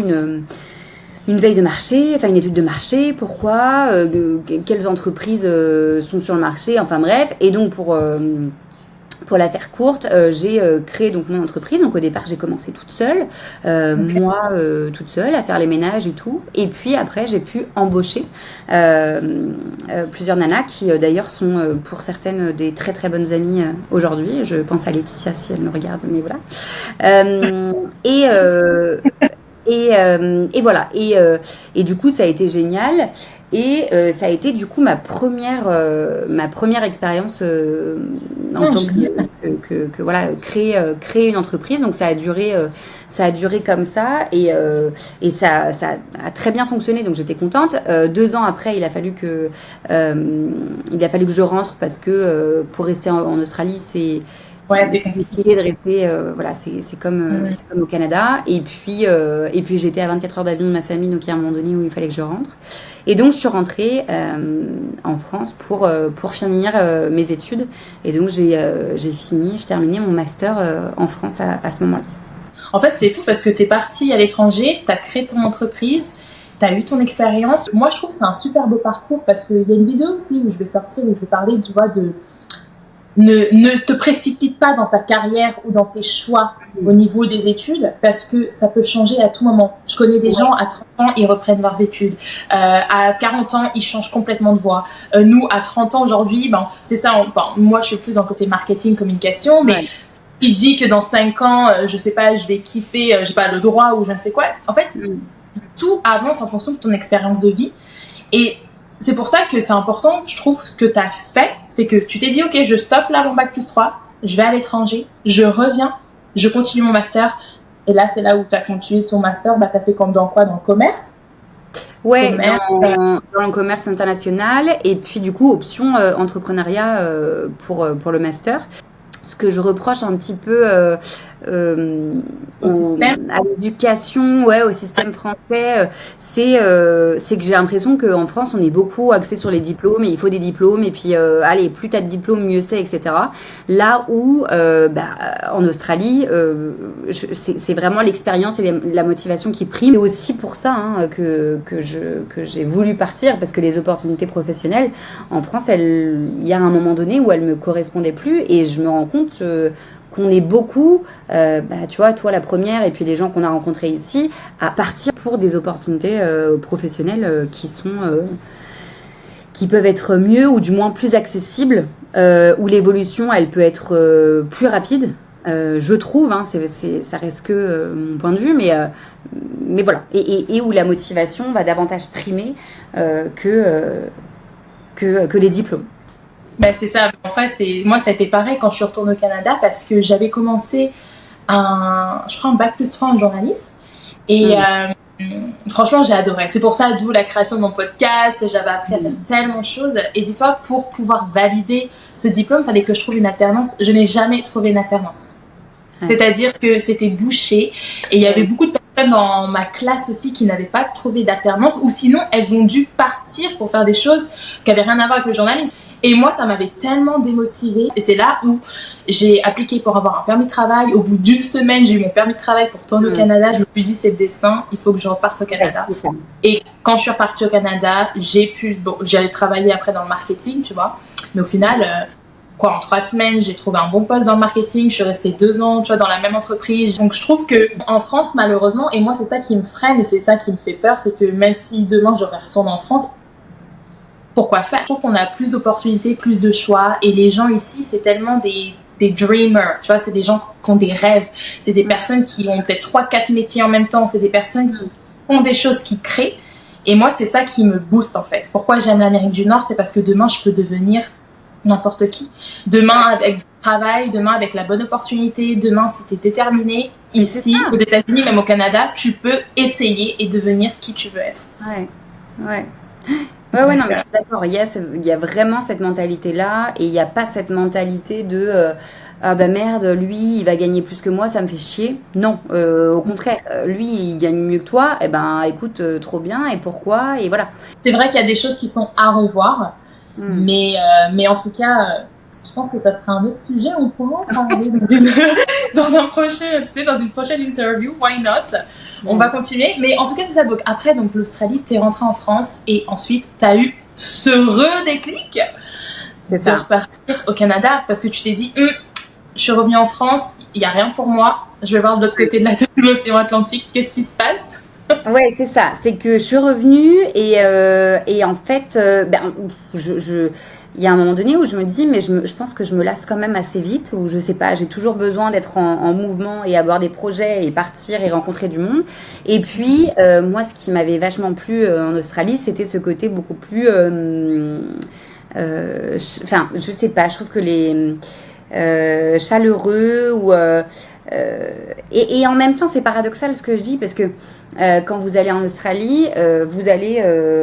une veille de marché, enfin une étude de marché, pourquoi, quelles entreprises sont sur le marché, enfin bref. Et donc pour la faire courte, j'ai créé donc mon entreprise. Donc au départ j'ai commencé toute seule, moi toute seule à faire les ménages et tout. Et puis après j'ai pu embaucher plusieurs nanas qui d'ailleurs sont pour certaines des très très bonnes amies aujourd'hui. Je pense à Laetitia si elle me regarde, mais voilà. Et voilà. Et du coup, ça a été génial. Et ça a été du coup ma première expérience en tant que voilà, créer une entreprise. Donc ça a duré comme ça, et ça a très bien fonctionné. Donc j'étais contente. 2 ans après, il a fallu que je rentre parce que pour rester en Australie, c'est compliqué de rester, voilà, c'est comme au Canada. Et puis j'étais à 24 heures d'avion de ma famille, donc il y a un moment donné où il fallait que je rentre. Et donc je suis rentrée en France pour finir mes études. Et donc j'ai terminé mon master en France à ce moment-là. En fait, c'est fou parce que tu es partie à l'étranger, tu as créé ton entreprise, tu as eu ton expérience. Moi, je trouve que c'est un super beau parcours parce qu'il y a une vidéo aussi où je vais sortir, où je vais parler, tu vois, de... Ne te précipite pas dans ta carrière ou dans tes choix au niveau des études parce que ça peut changer à tout moment. Je connais des gens à 30 ans, ils reprennent leurs études. À 40 ans, ils changent complètement de voie. Nous, à 30 ans aujourd'hui, c'est ça. Moi, je suis plus dans le côté marketing, communication, mais qui dit que dans 5 ans, je sais pas, je vais kiffer, j'ai pas le droit ou je ne sais quoi. En fait, tout avance en fonction de ton expérience de vie. Et c'est pour ça que c'est important, je trouve, ce que tu as fait, c'est que tu t'es dit, ok, je stoppe là mon bac+3, je vais à l'étranger, je reviens, je continue mon master. Et là, c'est là où tu as continué ton master. Tu as fait dans quoi? Dans le commerce? Ouais, dans le commerce international. Et puis, du coup, option entrepreneuriat pour le master. Ce que je reproche un petit peu à l'éducation, au système français, c'est que j'ai l'impression qu'en France, on est beaucoup axé sur les diplômes, et il faut des diplômes, et puis allez, plus t'as de diplômes, mieux c'est, etc. Là où, en Australie, c'est vraiment l'expérience et la motivation qui prime. C'est aussi pour ça que j'ai voulu partir, parce que les opportunités professionnelles en France, il y a un moment donné où elles me correspondaient plus, et je me rends compte qu'on est beaucoup, tu vois, toi la première, et puis les gens qu'on a rencontrés ici, à partir pour des opportunités professionnelles qui peuvent être mieux ou du moins plus accessibles, où l'évolution elle peut être plus rapide. Je trouve, ça reste que mon point de vue, mais voilà, et où la motivation va davantage primer que les diplômes. C'est ça. En fait, moi, ça a été pareil quand je suis retournée au Canada parce que j'avais commencé un bac+3 en journalisme. Et franchement, j'ai adoré. C'est pour ça, d'où la création de mon podcast. J'avais appris à faire tellement de choses. Et dis-toi, pour pouvoir valider ce diplôme, il fallait que je trouve une alternance. Je n'ai jamais trouvé une alternance. C'est-à-dire que c'était bouché. Et il y avait beaucoup de personnes dans ma classe aussi qui n'avaient pas trouvé d'alternance. Ou sinon, elles ont dû partir pour faire des choses qui n'avaient rien à voir avec le journalisme. Et moi, ça m'avait tellement démotivée. Et c'est là où j'ai appliqué pour avoir un permis de travail. Au bout d'une semaine, j'ai eu mon permis de travail pour retourner au Canada. Je me suis dit, c'est le destin, il faut que je reparte au Canada. Et quand je suis repartie au Canada, j'allais travailler après dans le marketing, tu vois. Mais au final, en 3 semaines, j'ai trouvé un bon poste dans le marketing. Je suis restée 2 ans, tu vois, dans la même entreprise. Donc, je trouve que en France, malheureusement, et moi, c'est ça qui me freine et c'est ça qui me fait peur, c'est que même si demain, je retourne en France, pourquoi faire? Je trouve qu'on a plus d'opportunités, plus de choix, et les gens ici, c'est tellement des des dreamers, tu vois, c'est des gens qui ont des rêves, c'est des personnes qui ont peut-être 3-4 métiers en même temps, c'est des personnes qui font des choses, qui créent. Et moi, c'est ça qui me booste en fait. Pourquoi j'aime l'Amérique du Nord, c'est parce que demain, je peux devenir n'importe qui. Demain, avec du travail, demain, avec la bonne opportunité, demain, si tu es déterminé, ici, aux États-Unis, même au Canada, tu peux essayer et devenir qui tu veux être. Ouais, ouais. Ouais, non, mais je suis d'accord. Il y a vraiment cette mentalité-là, et il n'y a pas cette mentalité de ah bah merde, lui, il va gagner plus que moi, ça me fait chier. Non, au contraire, lui, il gagne mieux que toi, et ben écoute, trop bien, et pourquoi, et voilà. C'est vrai qu'il y a des choses qui sont à revoir, mais en tout cas, je pense que ça sera un autre sujet, on pourra en parler dans un prochain, tu sais, dans une prochaine interview, why not? On va continuer, mais en tout cas c'est ça. Donc après, donc l'Australie, t'es rentrée en France et ensuite t'as eu ce redéclic de repartir au Canada parce que tu t'es dit, je suis revenue en France, il y a rien pour moi, je vais voir de l'autre côté de l'océan Atlantique, qu'est-ce qui se passe? Ouais, c'est ça. C'est que je suis revenue et en fait, il y a un moment donné où je me dis, mais je pense que je me lasse quand même assez vite, ou je sais pas, j'ai toujours besoin d'être en mouvement et avoir des projets et partir et rencontrer du monde. Et puis, moi, ce qui m'avait vachement plu en Australie, c'était ce côté beaucoup plus, enfin, je sais pas, je trouve que les chaleureux ou et en même temps c'est paradoxal ce que je dis parce que quand vous allez en Australie vous allez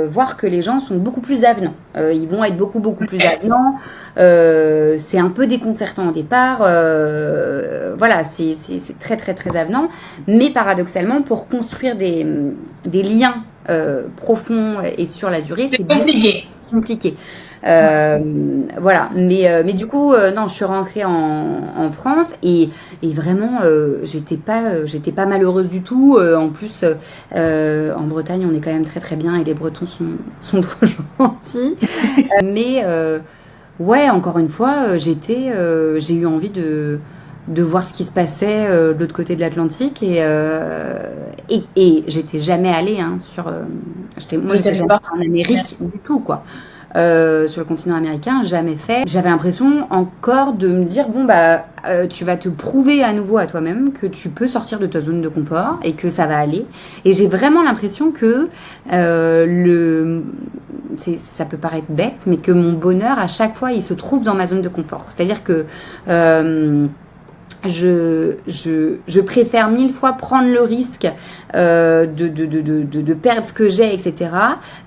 voir que les gens sont beaucoup plus avenants, ils vont être beaucoup plus avenants, c'est un peu déconcertant au départ, voilà, c'est très avenant, mais paradoxalement pour construire des liens profonds et sur la durée c'est compliqué. Voilà, mais du coup non, je suis rentrée en France et vraiment j'étais pas malheureuse du tout, en plus en Bretagne on est quand même très bien et les Bretons sont trop gentils, mais ouais, encore une fois j'ai eu envie de voir ce qui se passait de l'autre côté de l'Atlantique et j'étais jamais allée j'étais jamais en Amérique du tout quoi. Sur le continent américain, jamais fait. J'avais l'impression encore de me dire bon bah tu vas te prouver à nouveau à toi-même que tu peux sortir de ta zone de confort et que ça va aller. Et j'ai vraiment l'impression que ça peut paraître bête, mais que mon bonheur à chaque fois il se trouve dans ma zone de confort. C'est-à-dire que je préfère 1000 fois prendre le risque de perdre ce que j'ai, etc.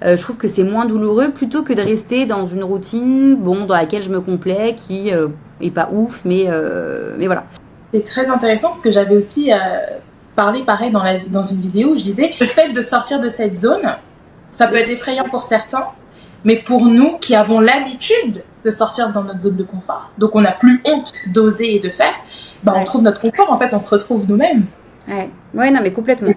Je trouve que c'est moins douloureux plutôt que de rester dans une routine dans laquelle je me complais, qui est pas ouf, mais voilà. C'est très intéressant parce que j'avais aussi parlé pareil dans une vidéo où je disais le fait de sortir de cette zone, ça peut être effrayant pour certains, mais pour nous qui avons l'habitude de sortir dans notre zone de confort, donc on n'a plus honte d'oser et de faire, on trouve notre confort, en fait, on se retrouve nous-mêmes. Ouais, non, mais complètement.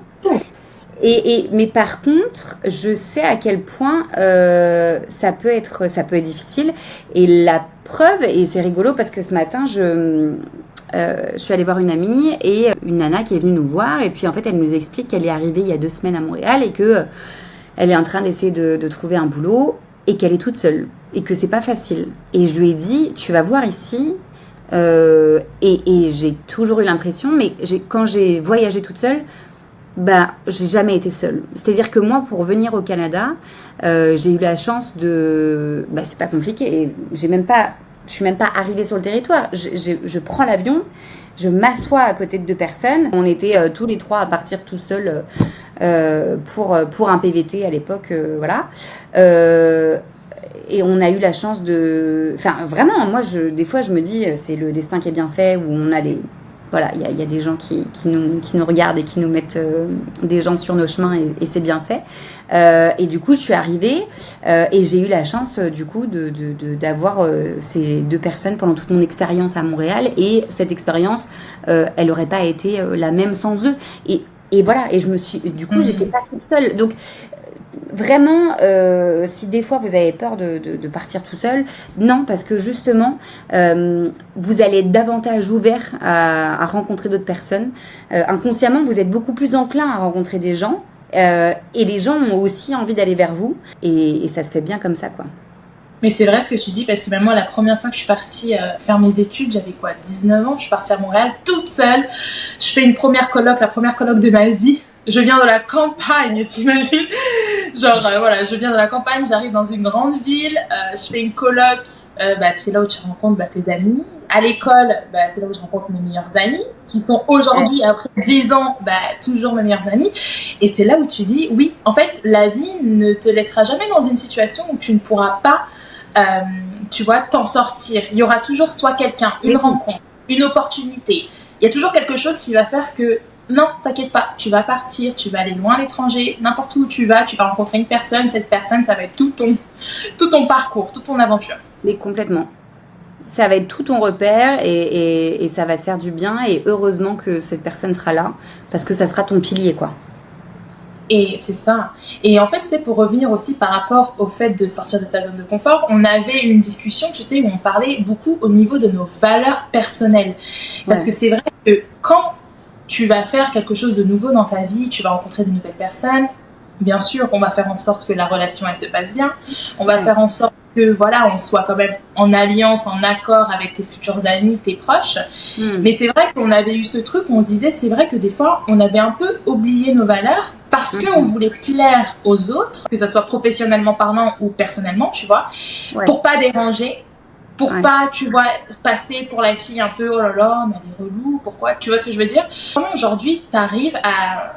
Mais par contre, je sais à quel point ça peut être difficile. Et la preuve, et c'est rigolo parce que ce matin, je suis allée voir une amie et une nana qui est venue nous voir. Et puis en fait, elle nous explique qu'elle est arrivée il y a 2 semaines à Montréal et que elle est en train d'essayer de trouver un boulot et qu'elle est toute seule et que c'est pas facile. Et je lui ai dit, tu vas voir ici. Et j'ai toujours eu l'impression, mais quand j'ai voyagé toute seule, j'ai jamais été seule. C'est-à-dire que moi, pour venir au Canada, j'ai eu la chance de... c'est pas compliqué. Et je suis même pas arrivée sur le territoire. Je prends l'avion, je m'assois à côté de 2 personnes. On était tous les 3 à partir tout seuls pour un PVT à l'époque, voilà. Et on a eu la chance enfin vraiment, moi des fois je me dis c'est le destin qui est bien fait, où on a il y a des gens qui nous regardent et qui nous mettent des gens sur nos chemins et c'est bien fait. Et du coup je suis arrivée et j'ai eu la chance du coup d'avoir ces 2 personnes pendant toute mon expérience à Montréal, et cette expérience elle aurait pas été la même sans eux, et voilà, et j'étais pas toute seule. Donc vraiment, si des fois vous avez peur de partir tout seul, non, parce que justement, vous allez être davantage ouvert à rencontrer d'autres personnes. Inconsciemment, vous êtes beaucoup plus enclin à rencontrer des gens, et les gens ont aussi envie d'aller vers vous, et ça se fait bien comme ça, quoi. Mais c'est vrai ce que tu dis, parce que même moi, la première fois que je suis partie faire mes études, j'avais quoi, 19 ans, je suis partie à Montréal toute seule. Je fais une première coloc, la première coloc de ma vie. Je viens de la campagne, t'imagines? Genre, voilà, je viens de la campagne, j'arrive dans une grande ville, je fais une coloc, c'est là où tu rencontres tes amis. À l'école, c'est là où je rencontre mes meilleurs amis, qui sont aujourd'hui, après 10 ans, toujours mes meilleurs amis. Et c'est là où tu dis, oui, en fait, la vie ne te laissera jamais dans une situation où tu ne pourras pas, tu vois, t'en sortir. Il y aura toujours soit quelqu'un, une rencontre, une opportunité. Il y a toujours quelque chose qui va faire que non, t'inquiète pas, tu vas partir, tu vas aller loin à l'étranger, n'importe où tu vas rencontrer une personne, cette personne, ça va être tout ton parcours, toute ton aventure. Mais complètement. Ça va être tout ton repère et ça va te faire du bien et heureusement que cette personne sera là parce que ça sera ton pilier, quoi. Et c'est ça. Et en fait, c'est pour revenir aussi par rapport au fait de sortir de sa zone de confort, on avait une discussion, tu sais, où on parlait beaucoup au niveau de nos valeurs personnelles. Parce que c'est vrai que quand tu vas faire quelque chose de nouveau dans ta vie, tu vas rencontrer de nouvelles personnes. Bien sûr, on va faire en sorte que la relation, elle se passe bien. On va faire en sorte que, voilà, on soit quand même en alliance, en accord avec tes futurs amis, tes proches. Mais c'est vrai qu'on avait eu ce truc où on se disait, c'est vrai que des fois, on avait un peu oublié nos valeurs parce qu'on voulait plaire aux autres, que ça soit professionnellement parlant ou personnellement, tu vois, pour pas déranger. Pour pas, tu vois, passer pour la fille un peu, oh là là, mais elle est relou, pourquoi? Tu vois ce que je veux dire? Comment aujourd'hui t'arrives à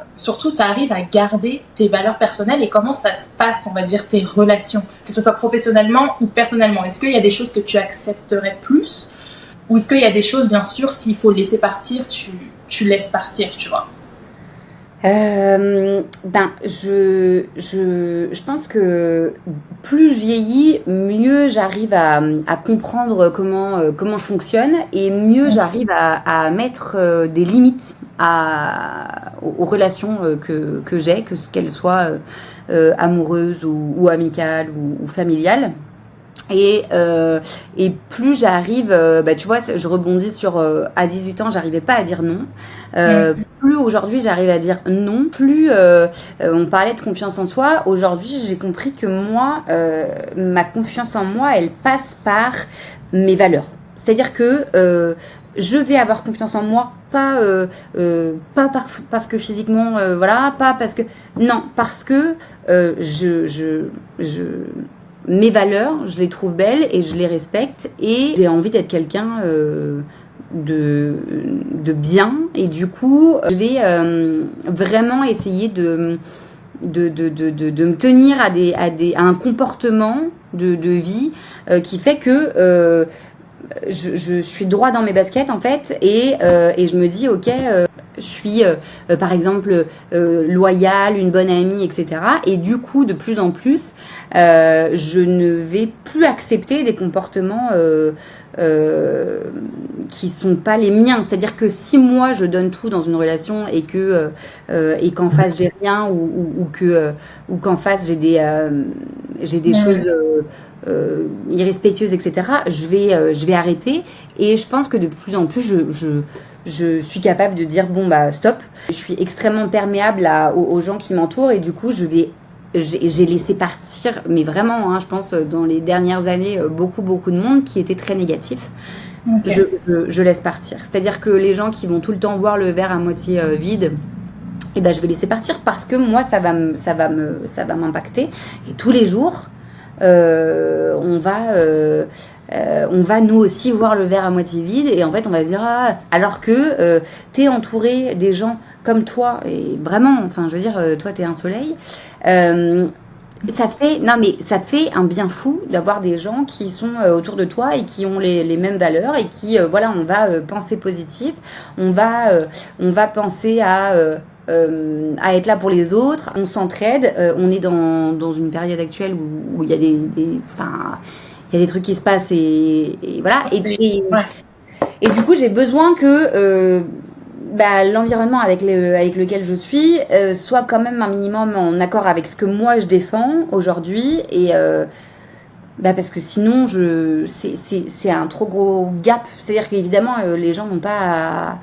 garder tes valeurs personnelles et comment ça se passe, on va dire, tes relations, que ce soit professionnellement ou personnellement? Est-ce qu'il y a des choses que tu accepterais plus? Ou est-ce qu'il y a des choses, bien sûr, s'il faut laisser partir, tu laisses partir, tu vois? Je pense que plus je vieillis, mieux j'arrive à comprendre comment je fonctionne et mieux j'arrive à mettre des limites aux relations que j'ai, qu'elles soient amoureuses ou amicales ou familiales. Et plus j'arrive, tu vois, je rebondis sur à 18 ans, j'arrivais pas à dire non. Plus aujourd'hui, j'arrive à dire non. Plus on parlait de confiance en soi. Aujourd'hui, j'ai compris que moi, ma confiance en moi, elle passe par mes valeurs. C'est-à-dire que je vais avoir confiance en moi, pas parce que physiquement, voilà, pas parce que non, parce que mes valeurs, je les trouve belles et je les respecte et j'ai envie d'être quelqu'un de bien et du coup je vais vraiment essayer de me tenir à un comportement de vie qui fait que je suis droit dans mes baskets en fait et je me dis ok je suis par exemple loyale, une bonne amie, etc. Et du coup, de plus en plus, je ne vais plus accepter des comportements qui sont pas les miens. C'est-à-dire que si moi je donne tout dans une relation et qu'en face j'ai rien ou qu'en face j'ai des choses irrespectueuses, etc. Je vais arrêter. Et je pense que de plus en plus je suis capable de dire bon stop. Je suis extrêmement perméable aux gens qui m'entourent et du coup j'ai laissé partir, mais vraiment, hein, je pense dans les dernières années beaucoup de monde qui était très négatif. Okay. Je laisse partir. C'est-à-dire que les gens qui vont tout le temps voir le verre à moitié vide, je vais laisser partir parce que moi ça va m'impacter et tous les jours on va nous aussi voir le verre à moitié vide et en fait on va se dire alors que t'es entouré des gens comme toi et vraiment enfin je veux dire toi t'es un soleil ça fait un bien fou d'avoir des gens qui sont autour de toi et qui ont les mêmes valeurs et qui on va penser positif, on va penser à être là pour les autres, on s'entraide, on est dans une période actuelle où il y a il y a des trucs qui se passent et voilà et du coup j'ai besoin que l'environnement avec lequel je suis soit quand même un minimum en accord avec ce que moi je défends aujourd'hui et parce que sinon c'est un trop gros gap, c'est-à-dire qu'évidemment les gens n'ont pas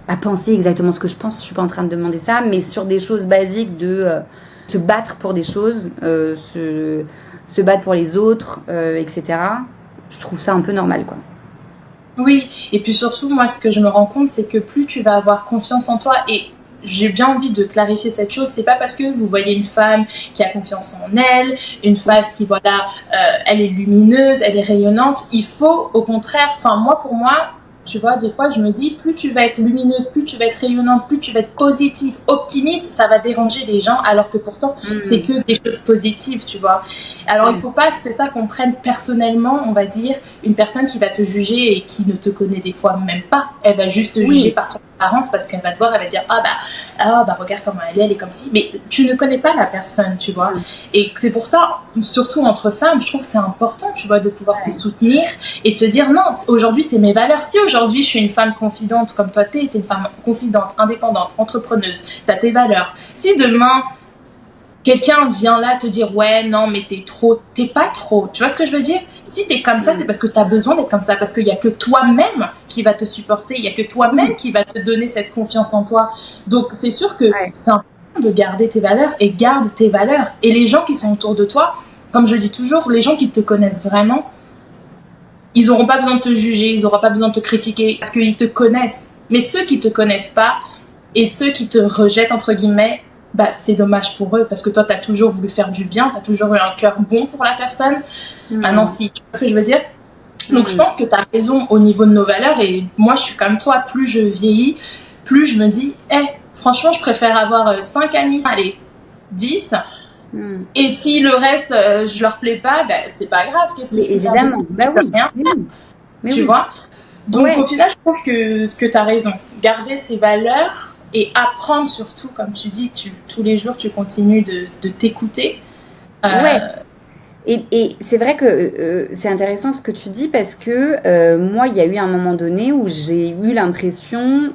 à penser exactement ce que je pense, je suis pas en train de demander ça, mais sur des choses basiques de se battre pour des choses, se battre pour les autres, etc. Je trouve ça un peu normal, quoi. Oui, et puis surtout, moi, ce que je me rends compte, c'est que plus tu vas avoir confiance en toi, et j'ai bien envie de clarifier cette chose, c'est pas parce que vous voyez une femme qui a confiance en elle, une femme qui, voilà, elle est lumineuse, elle est rayonnante, il faut, au contraire, enfin, moi, pour moi, tu vois, des fois, je me dis, plus tu vas être lumineuse, plus tu vas être rayonnante, plus tu vas être positive, optimiste, ça va déranger des gens, alors que pourtant, c'est que des choses positives, tu vois. Alors, il faut pas, c'est ça qu'on prenne personnellement, on va dire, une personne qui va te juger et qui ne te connaît des fois même pas. Elle va juste te juger par ton apparence parce qu'elle va te voir, elle va dire, ah bah, regarde comment elle est comme si. Mais tu ne connais pas la personne, tu vois. Et c'est pour ça, surtout entre femmes, je trouve que c'est important, tu vois, de pouvoir se soutenir et de se dire, non, aujourd'hui, c'est mes valeurs. Si aujourd'hui, je suis une femme confidente comme toi, t'es une femme confidente, indépendante, entrepreneuse, t'as tes valeurs. Si demain, quelqu'un vient là te dire, ouais, non, mais t'es pas trop. Tu vois ce que je veux dire? Si t'es comme ça, c'est parce que t'as besoin d'être comme ça, parce qu'il y a que toi-même qui va te supporter, il y a que toi-même qui va te donner cette confiance en toi. Donc, c'est sûr que c'est important de garder tes valeurs et garde tes valeurs. Et les gens qui sont autour de toi, comme je dis toujours, les gens qui te connaissent vraiment, ils n'auront pas besoin de te juger, ils n'auront pas besoin de te critiquer parce qu'ils te connaissent. Mais ceux qui te connaissent pas et ceux qui te rejettent, entre guillemets, bah, c'est dommage pour eux parce que toi, tu as toujours voulu faire du bien, tu as toujours eu un cœur bon pour la personne. Maintenant, si tu vois ce que je veux dire. Donc, je pense que tu as raison au niveau de nos valeurs et moi, je suis comme toi, plus je vieillis, plus je me dis, franchement, je préfère avoir 5 amis, allez, 10. Et si le reste, je leur plais pas, bah, c'est pas grave. Qu'est-ce que je peux faire? Évidemment, bah oui. Tu vois? Donc, au final, je trouve que tu as raison. Garder ses valeurs et apprendre surtout, comme tu dis, tous les jours, tu continues de t'écouter. Et c'est vrai que c'est intéressant ce que tu dis parce que moi, il y a eu un moment donné où j'ai eu l'impression,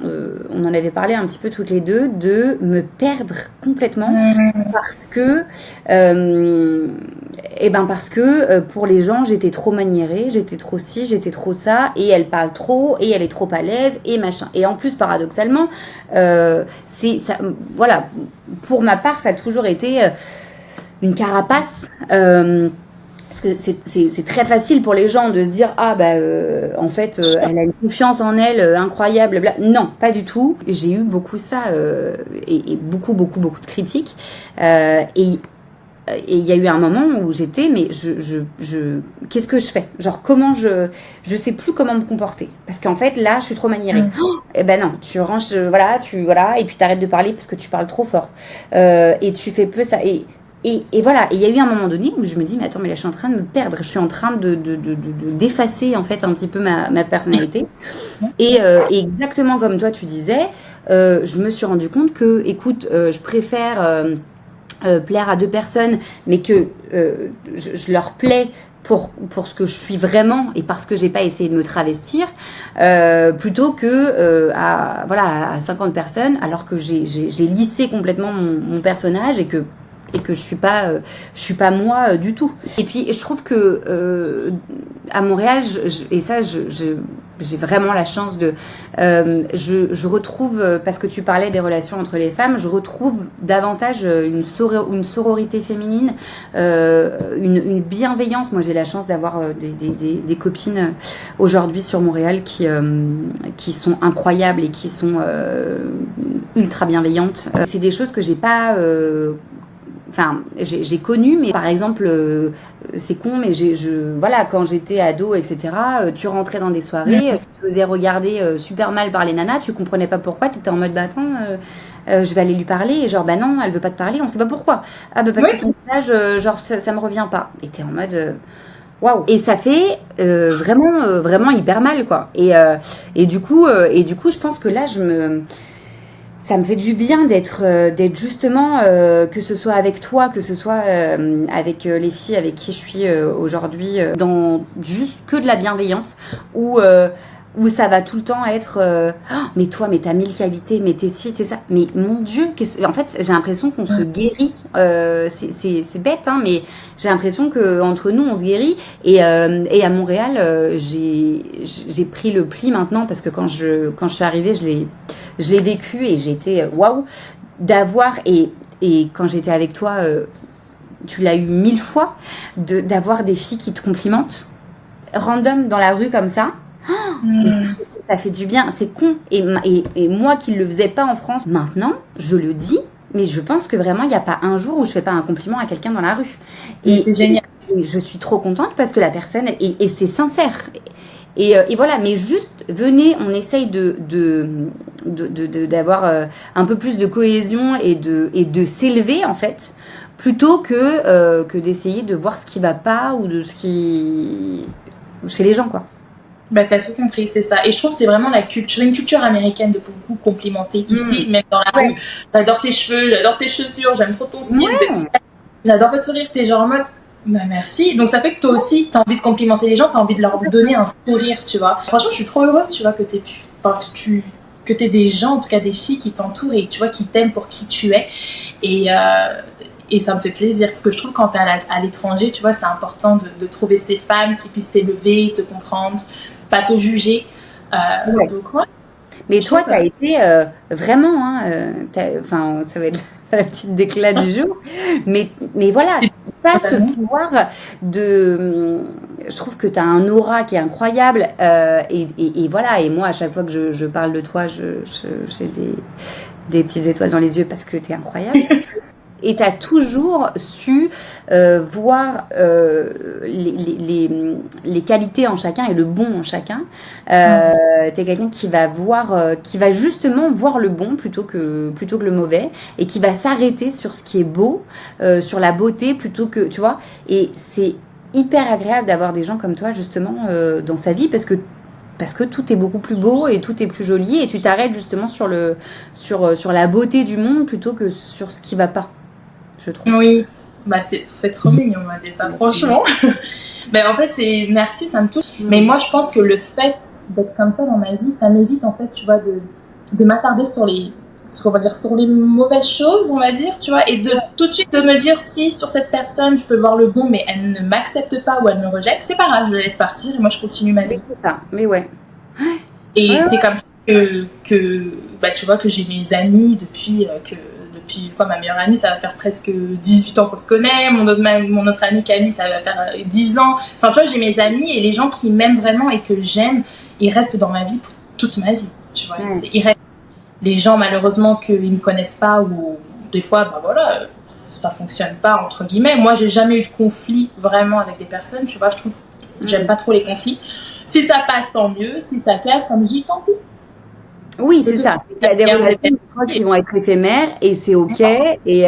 on en avait parlé un petit peu toutes les deux, de me perdre complètement parce que, pour les gens, j'étais trop maniérée, j'étais trop ci, j'étais trop ça, et elle parle trop, et elle est trop à l'aise, et machin. Et en plus, paradoxalement, c'est ça, voilà, pour ma part, ça a toujours été une carapace. Parce que c'est très facile pour les gens de se dire en fait elle a une confiance en elle incroyable, bla. Non, pas du tout. J'ai eu beaucoup ça et beaucoup de critiques et il y a eu un moment où j'étais mais qu'est-ce que je fais, genre comment je sais plus comment me comporter parce qu'en fait là je suis trop maniérée. Et ben non, tu ranges et puis t'arrêtes de parler parce que tu parles trop fort et tu fais peu ça et voilà, et il y a eu un moment donné où je me dis mais attends, mais là je suis en train de me perdre, je suis en train d'effacer en fait un petit peu ma personnalité et exactement comme toi tu disais, je me suis rendu compte que écoute, je préfère plaire à 2 personnes mais que je leur plais pour ce que je suis vraiment et parce que j'ai pas essayé de me travestir plutôt que à 50 personnes alors que j'ai lissé complètement mon personnage et que je suis pas moi du tout. Et puis je trouve que à Montréal j'ai vraiment la chance de je retrouve, parce que tu parlais des relations entre les femmes, je retrouve davantage une sororité féminine, une bienveillance. Moi j'ai la chance d'avoir des copines aujourd'hui sur Montréal qui sont incroyables et qui sont ultra bienveillantes. C'est des choses que j'ai pas j'ai connu, mais par exemple, c'est con, mais quand j'étais ado, etc., tu rentrais dans des soirées, tu te faisais regarder super mal par les nanas, tu comprenais pas pourquoi, tu étais en mode, attends, je vais aller lui parler, et genre, non, elle veut pas te parler, on sait pas pourquoi. Parce que ton visage, ça me revient pas. Et t'es en mode, waouh. Et ça fait vraiment hyper mal, quoi. Et du coup, je pense que là, ça me fait du bien d'être justement, que ce soit avec toi, que ce soit avec les filles avec qui je suis aujourd'hui, dans juste que de la bienveillance, où ça va tout le temps être mais toi, mais t'as 1000 qualités, mais t'es ci, t'es ça. Mais mon Dieu, en fait, j'ai l'impression qu'on se guérit. C'est bête, hein, mais j'ai l'impression qu'entre nous, on se guérit. Et à Montréal, j'ai pris le pli maintenant, parce que quand je suis arrivée, je l'ai vécu et j'ai été waouh d'avoir. Et et quand j'étais avec toi, tu l'as eu 1000 fois, d'avoir des filles qui te complimentent, random dans la rue comme ça. Ça fait du bien, c'est con. Et moi qui ne le faisais pas en France, maintenant, je le dis, mais je pense que vraiment, il n'y a pas un jour où je ne fais pas un compliment à quelqu'un dans la rue. Et c'est génial. Et je suis trop contente parce que la personne, et c'est sincère. Et voilà, mais juste, venez, on essaye d'avoir un peu plus de cohésion et de s'élever, en fait, plutôt que d'essayer de voir ce qui va pas ou de ce qui... chez les gens, quoi. Bah, t'as tout compris, c'est ça. Et je trouve que c'est vraiment une culture américaine de beaucoup complimenter. Ici, même dans la rue, j'adore tes cheveux, j'adore tes chaussures, j'aime trop ton style, j'adore votre sourire, t'es genre en mode, bah merci. Donc ça fait que toi aussi, t'as envie de complimenter les gens, t'as envie de leur donner un sourire, tu vois. Franchement, je suis trop heureuse, tu vois, que t'aies des gens, en tout cas des filles qui t'entourent et tu vois, qui t'aiment pour qui tu es. Et ça me fait plaisir, parce que je trouve que quand t'es à l'étranger, tu vois, c'est important de trouver ces femmes qui puissent t'élever, te comprendre, pas te juger. Donc, ouais. Mais toi, tu as été vraiment, enfin, ça va être la petite déclat du jour, mais voilà, tu as ce pouvoir je trouve que tu as un aura qui est incroyable, et voilà, et moi, à chaque fois que je parle de toi, j'ai des petites étoiles dans les yeux parce que tu es incroyable. Et tu as toujours su voir les qualités en chacun et le bon en chacun. Tu es quelqu'un qui va justement voir le bon plutôt que le mauvais, et qui va s'arrêter sur ce qui est beau, sur la beauté plutôt que, tu vois. Et c'est hyper agréable d'avoir des gens comme toi justement dans sa vie, parce que tout est beaucoup plus beau et tout est plus joli, et tu t'arrêtes justement sur la beauté du monde plutôt que sur ce qui va pas. Je trouve. Oui, bah c'est trop mignon, on va dire ça, franchement. Ben en fait, merci, ça me touche. Mais moi, je pense que le fait d'être comme ça dans ma vie, ça m'évite en fait, tu vois, de m'attarder sur les mauvaises choses, on va dire, tu vois, et de tout de suite de me dire, si sur cette personne, je peux voir le bon, mais elle ne m'accepte pas ou elle me rejette, c'est pas grave, je la laisse partir et moi, je continue ma vie. C'est ça, mais ouais. Et c'est comme ça que bah, tu vois, que j'ai mes amis depuis ma meilleure amie, ça va faire presque 18 ans qu'on se connaît, mon autre amie Camille, ça va faire 10 ans. Enfin, tu vois, j'ai mes amis et les gens qui m'aiment vraiment et que j'aime, ils restent dans ma vie pour toute ma vie, tu vois. Ils restent. Les gens, malheureusement, qu'ils ne me connaissent pas, ou des fois, bah voilà, ça fonctionne pas, entre guillemets. Moi, j'ai jamais eu de conflit vraiment avec des personnes, tu vois, je trouve, j'aime pas trop les conflits. Si ça passe, tant mieux. Si ça casse, comme je dis, tant pis. Oui, c'est ça. Il y a des relations qui vont être éphémères et c'est ok. Et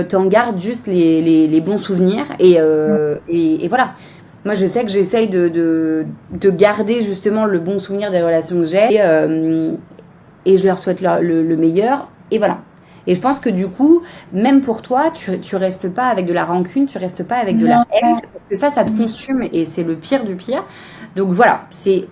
t'en gardes juste les bons souvenirs et voilà. Moi, je sais que j'essaye de garder justement le bon souvenir des relations que j'ai et je leur souhaite le meilleur et voilà. Et je pense que du coup, même pour toi, tu restes pas avec de la rancune, tu restes pas avec de la haine, parce que ça te consume et c'est le pire du pire. Donc voilà,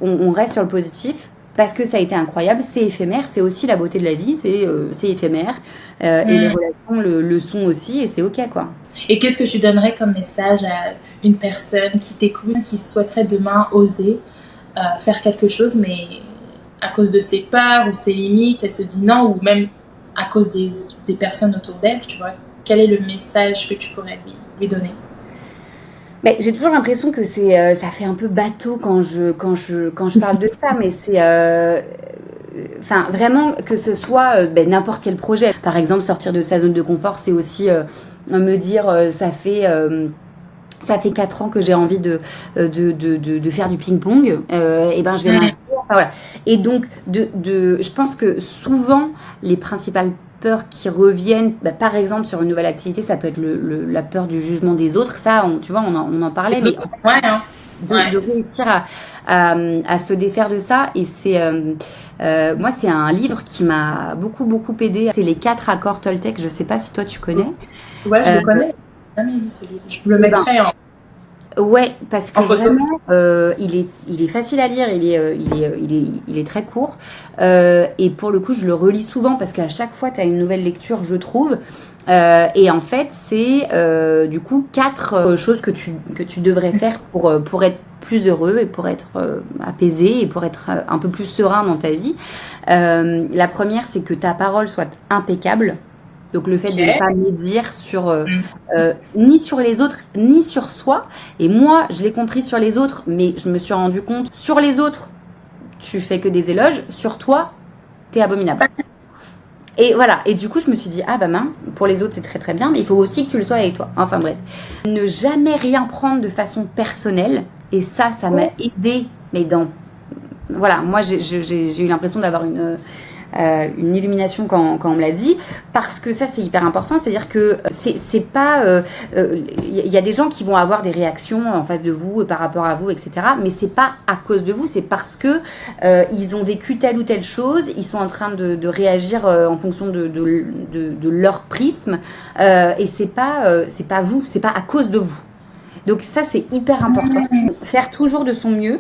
on reste sur le positif. Parce que ça a été incroyable, c'est éphémère, c'est aussi la beauté de la vie, c'est éphémère, et les relations le sont aussi, et c'est ok, quoi. Et qu'est-ce que tu donnerais comme message à une personne qui t'écoute, qui souhaiterait demain oser faire quelque chose, mais à cause de ses peurs ou ses limites, elle se dit non, ou même à cause des personnes autour d'elle, tu vois, quel est le message que tu pourrais lui donner? Mais j'ai toujours l'impression que ça fait un peu bateau quand je parle de ça, mais c'est enfin vraiment que ce soit n'importe quel projet. Par exemple, sortir de sa zone de confort, c'est aussi me dire ça fait 4 ans que j'ai envie de faire du ping-pong, et ben je vais m'inscrire. Enfin, voilà. Et donc je pense que souvent les principales peurs qui reviennent, par exemple sur une nouvelle activité, ça peut être la peur du jugement des autres. Ça, tu vois, on en parlait, mais de réussir à se défaire de ça. Et moi, c'est un livre qui m'a beaucoup aidé. C'est les 4 accords Toltec. Je sais pas si toi tu connais. Ouais, je le connais. J'ai jamais lu ce livre. Je le mettrai en... Ouais, parce que vraiment, il est facile à lire, il est très court, et pour le coup, je le relis souvent parce qu'à chaque fois, tu as une nouvelle lecture, je trouve. Et en fait, c'est du coup 4 choses que tu devrais faire pour être plus heureux et pour être apaisé et pour être un peu plus serein dans ta vie. La première, c'est que ta parole soit impeccable. Donc le fait Ok. de ne pas médire ni sur les autres, ni sur soi. Et moi, je l'ai compris sur les autres, mais je me suis rendu compte, sur les autres, tu fais que des éloges, sur toi, t'es abominable. Et voilà, et du coup je me suis dit, ah bah mince, pour les autres c'est très très bien, mais il faut aussi que tu le sois avec toi. Enfin bref. Ne jamais rien prendre de façon personnelle, et ça m'a aidé, mais voilà, moi j'ai eu l'impression d'avoir une illumination quand on me l'a dit, parce que ça c'est hyper important, c'est-à-dire que c'est pas, y a des gens qui vont avoir des réactions en face de vous par rapport à vous, etc. Mais c'est pas à cause de vous, c'est parce que ils ont vécu telle ou telle chose, ils sont en train de réagir en fonction de leur prisme, et c'est pas vous, c'est pas à cause de vous. Donc ça c'est hyper important, faire toujours de son mieux.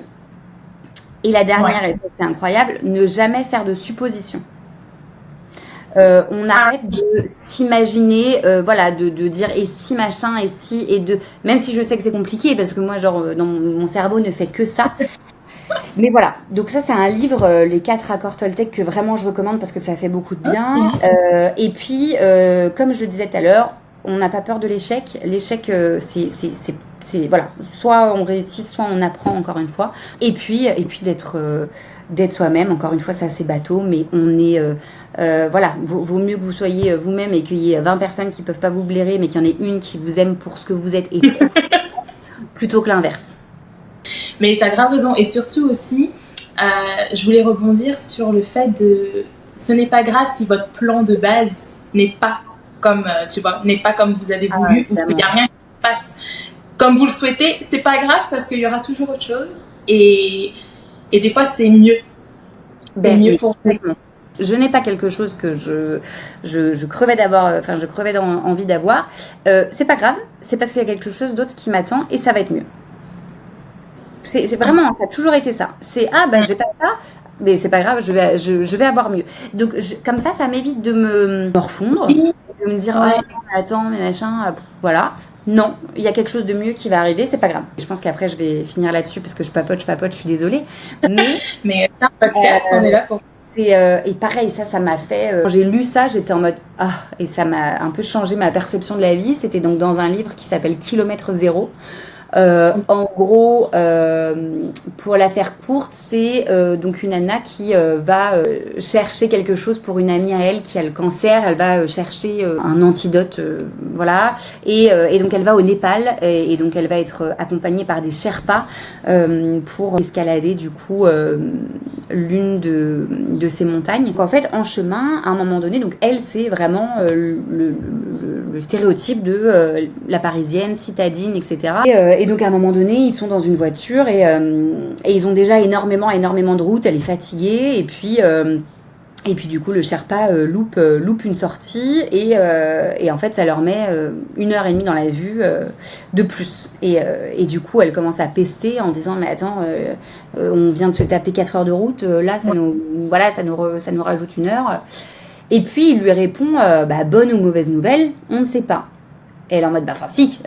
Et la dernière, et ça c'est incroyable, ne jamais faire de suppositions. On arrête de s'imaginer, voilà, de dire et si machin, et si, et de. Même si je sais que c'est compliqué, parce que moi, genre, dans mon cerveau ne fait que ça. Mais voilà, donc ça c'est un livre, Les 4 accords Toltec, que vraiment je recommande parce que ça fait beaucoup de bien. Et puis, comme je le disais tout à l'heure, on n'a pas peur de l'échec. L'échec, c'est voilà, soit on réussit, soit on apprend encore une fois. Et puis d'être soi-même. Encore une fois, c'est assez bateau, mais on est voilà, vaut mieux que vous soyez vous-même et qu'il y ait 20 personnes qui peuvent pas vous blairer, mais qu'il y en ait une qui vous aime pour ce que vous êtes et plutôt que l'inverse. Mais t'as grave raison. Et surtout aussi, je voulais rebondir sur le fait ce n'est pas grave si votre plan de base n'est pas comme, tu vois, n'est pas comme vous avez voulu, ou qu'il n'y a rien qui passe comme vous le souhaitez. C'est pas grave parce qu'il y aura toujours autre chose. Et des fois, c'est mieux. C'est mieux pour vous. Je n'ai pas quelque chose que je crevais d'avoir, enfin je crevais envie d'avoir. C'est pas grave, c'est parce qu'il y a quelque chose d'autre qui m'attend et ça va être mieux. C'est vraiment, ça a toujours été ça. C'est j'ai pas ça, mais c'est pas grave, je vais avoir mieux. Donc comme ça m'évite de me refondre, de me dire attends, mais machin, voilà. Non, il y a quelque chose de mieux qui va arriver, c'est pas grave. Je pense qu'après je vais finir là-dessus parce que je papote, je suis désolée. Mais c'est un podcast, on est là pour. Et pareil, ça m'a fait. Quand j'ai lu ça, j'étais en mode et ça m'a un peu changé ma perception de la vie. C'était donc dans un livre qui s'appelle Kilomètre Zéro. En gros, pour la faire courte, c'est donc une nana qui va chercher quelque chose pour une amie à elle qui a le cancer. Elle va chercher un antidote, voilà. Et donc elle va au Népal et donc elle va être accompagnée par des Sherpas pour escalader du coup l'une de ces montagnes. Donc en fait, en chemin, à un moment donné, donc elle, c'est vraiment le stéréotype de la parisienne, citadine, etc. Et donc à un moment donné, ils sont dans une voiture et ils ont déjà énormément de route. Elle est fatiguée et puis du coup le Sherpa loupe une sortie et en fait ça leur met 1h30 dans la vue de plus et du coup elle commence à pester en disant mais attends on vient de se taper 4 heures de route là ça nous rajoute 1 heure. Et puis il lui répond bonne ou mauvaise nouvelle on ne sait pas. Et elle est en mode si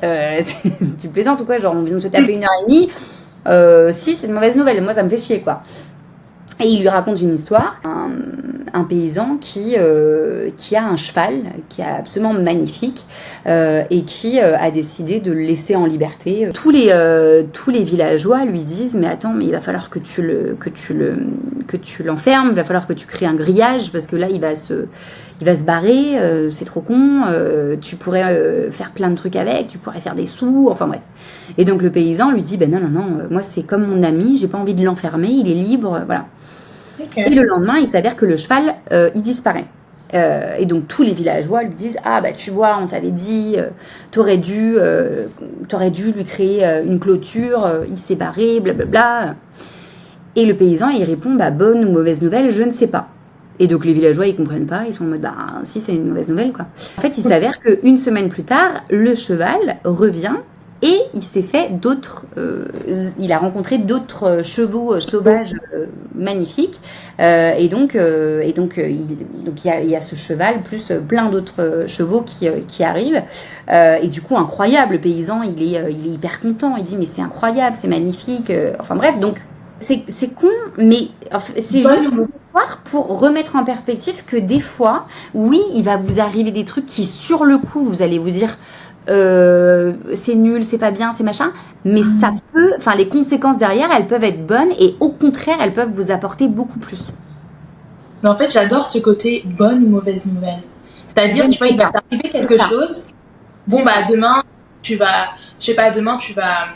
tu plaisantes ou quoi, genre on vient de se taper 1h30, si c'est une mauvaise nouvelle, moi ça me fait chier quoi. Et il lui raconte une histoire, un paysan qui a un cheval qui est absolument magnifique et qui a décidé de le laisser en liberté. Tous les villageois lui disent mais attends mais il va falloir que tu l'enfermes, il va falloir que tu crées un grillage parce que là il va se barrer, c'est trop con, tu pourrais faire plein de trucs avec, tu pourrais faire des sous, enfin bref. Et donc le paysan lui dit non, moi c'est comme mon ami, j'ai pas envie de l'enfermer, il est libre, voilà. Okay. Et le lendemain, il s'avère que le cheval, il disparaît. Et donc tous les villageois lui disent tu vois, on t'avait dit, t'aurais dû lui créer une clôture, il s'est barré, blablabla. Et le paysan, il répond bonne ou mauvaise nouvelle, je ne sais pas. Et donc les villageois ils comprennent pas, ils sont en mode si c'est une mauvaise nouvelle quoi. En fait il s'avère qu'une semaine plus tard, le cheval revient et il s'est fait il a rencontré d'autres chevaux sauvages magnifiques et donc il y a ce cheval plus plein d'autres chevaux qui arrivent et du coup incroyable, le paysan il est hyper content, il dit mais c'est incroyable, c'est magnifique, enfin bref donc C'est con, mais c'est Bonne juste ou une histoire pour remettre en perspective que des fois, oui, il va vous arriver des trucs qui, sur le coup, vous allez vous dire c'est nul, c'est pas bien, c'est machin, mais ça peut, enfin, les conséquences derrière, elles peuvent être bonnes et au contraire, elles peuvent vous apporter beaucoup plus. Mais en fait, j'adore ce côté bonne ou mauvaise nouvelle. C'est-à-dire, Je ne tu vois, sais il va pas. t'arriver quelque C'est ça. chose. Bon, C'est bah, ça. demain, tu vas, je sais pas, demain, tu vas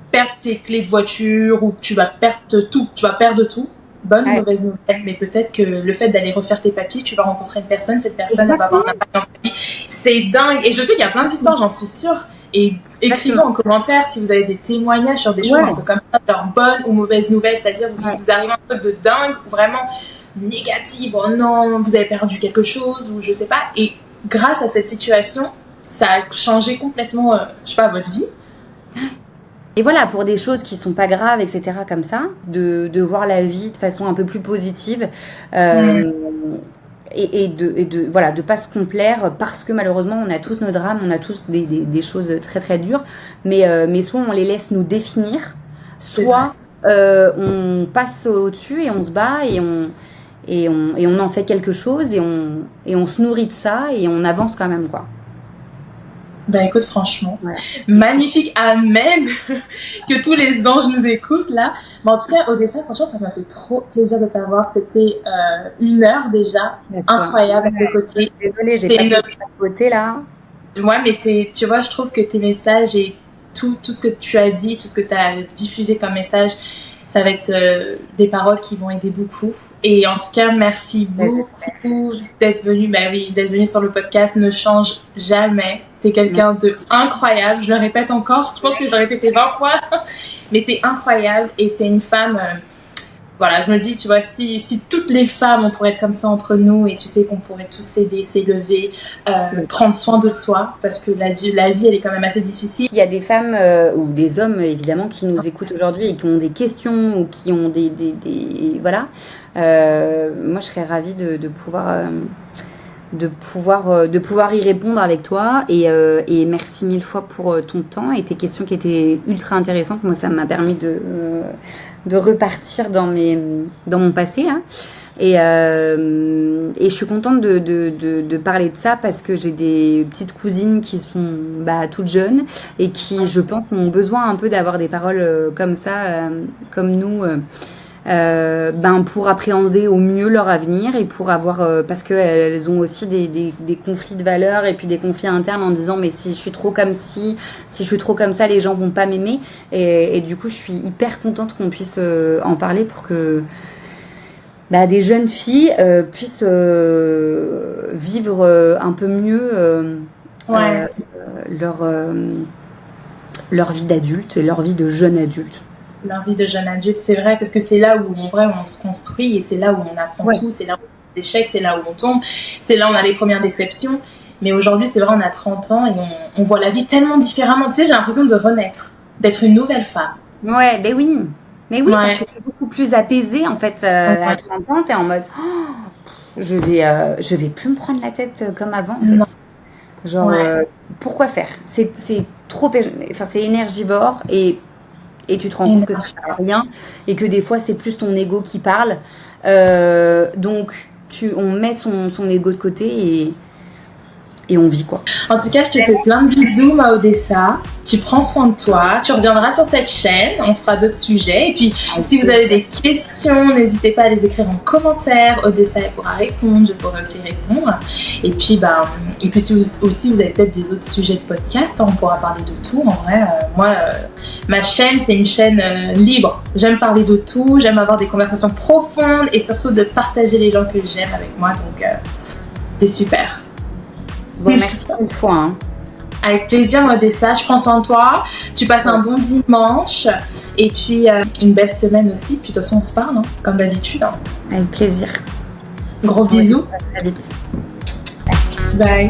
perdre tes clés de voiture ou tu vas perdre tout. Tu vas perdre tout. Bonne ou Ouais. mauvaise nouvelle. Mais peut-être que le fait d'aller refaire tes papiers, tu vas rencontrer une personne, cette personne, elle va avoir Exactement. un impact dans ta vie. C'est dingue. Et je sais qu'il y a plein d'histoires, j'en suis sûre. Et écrivez Exactement. en commentaire si vous avez des témoignages sur des choses un Ouais. peu comme ça, genre bonne ou mauvaise nouvelle, c'est-à-dire Ouais. vous arrive un truc de dingue, ou vraiment négative, oh non, vous avez perdu quelque chose, ou je sais pas. Et grâce à cette situation, ça a changé complètement, je sais pas, votre vie. Et voilà, pour des choses qui sont pas graves, etc., comme ça, de voir la vie de façon un peu plus positive, et voilà, de pas se complaire parce que malheureusement, on a tous nos drames, on a tous des choses très très dures, mais soit on les laisse nous définir, soit on passe au-dessus et on se bat et on en fait quelque chose et on se nourrit de ça et on avance quand même, quoi. Bah écoute, franchement, Ouais. magnifique, amen, que tous les anges nous écoutent là. Mais en tout cas, Odessa, franchement, ça m'a fait trop plaisir de t'avoir. C'était 1 heure déjà, incroyable de côté. Désolée, j'ai C'est pas une- pu côté là. Ouais, mais tu vois, je trouve que tes messages et tout ce que tu as dit, tout ce que tu as diffusé comme message, ça va être des paroles qui vont aider beaucoup. Et en tout cas, merci beaucoup d'être venu. Bah oui, d'être venu sur le podcast Ne Change Jamais. T'es quelqu'un de incroyable. Je le répète encore. Je pense que je l'ai répété 20 fois. Mais t'es incroyable et t'es une femme. Voilà, je me dis, tu vois, si toutes les femmes, on pourrait être comme ça entre nous et tu sais qu'on pourrait tous s'aider, s'élever, prendre soin de soi, parce que la vie, elle est quand même assez difficile. Il y a des femmes ou des hommes évidemment qui nous écoutent aujourd'hui et qui ont des questions ou qui ont des voilà. Moi, je serais ravie de pouvoir y répondre avec toi et merci 1000 fois pour ton temps et tes questions qui étaient ultra intéressantes. Moi, ça m'a permis de repartir dans mon passé là. Et je suis contente de parler de ça parce que j'ai des petites cousines qui sont toutes jeunes et qui, je pense, ont besoin un peu d'avoir des paroles comme ça, comme nous, pour appréhender au mieux leur avenir et pour avoir, parce qu'elles ont aussi des conflits de valeurs et puis des conflits internes en disant mais si je suis trop comme si je suis trop comme ça, les gens vont pas m'aimer. Et du coup, je suis hyper contente qu'on puisse en parler pour que des jeunes filles puissent vivre un peu mieux leur vie d'adulte et leur vie de jeune adulte. Leur vie de jeune adulte, c'est vrai, parce que c'est là où on se construit et c'est là où on apprend tout, c'est là où on a des échecs, c'est là où on tombe, c'est là où on a les premières déceptions. Mais aujourd'hui, c'est vrai, on a 30 ans et on voit la vie tellement différemment. Tu sais, j'ai l'impression de renaître, d'être une nouvelle femme. Ouais, ben oui. Mais oui, parce que c'est beaucoup plus apaisé en fait. À 30 ans, t'es en mode je vais plus me prendre la tête comme avant. En fait. Genre, pourquoi faire ? C'est trop, enfin, c'est énergivore et tu te rends compte que ça sert à rien et que des fois c'est plus ton ego qui parle. Donc on met son ego de côté et on vit quoi. En tout cas, je te fais plein de bisous, ma Odessa. Tu prends soin de toi. Tu reviendras sur cette chaîne. On fera d'autres sujets. Et puis, si vous avez des questions, n'hésitez pas à les écrire en commentaire. Odessa, elle pourra répondre. Je pourrai aussi répondre. Et puis, si vous avez peut-être des autres sujets de podcast, on pourra parler de tout. En vrai, moi, ma chaîne, c'est une chaîne libre. J'aime parler de tout. J'aime avoir des conversations profondes et surtout de partager les gens que j'aime avec moi. Donc, c'est super. Bon, merci une fois. Hein. Avec plaisir, Odessa. Je prends soin de toi. Tu passes un bon dimanche. Et puis, une belle semaine aussi. Puis, de toute façon, on se parle, comme d'habitude. Avec plaisir. Gros bisous. À très vite. Bye.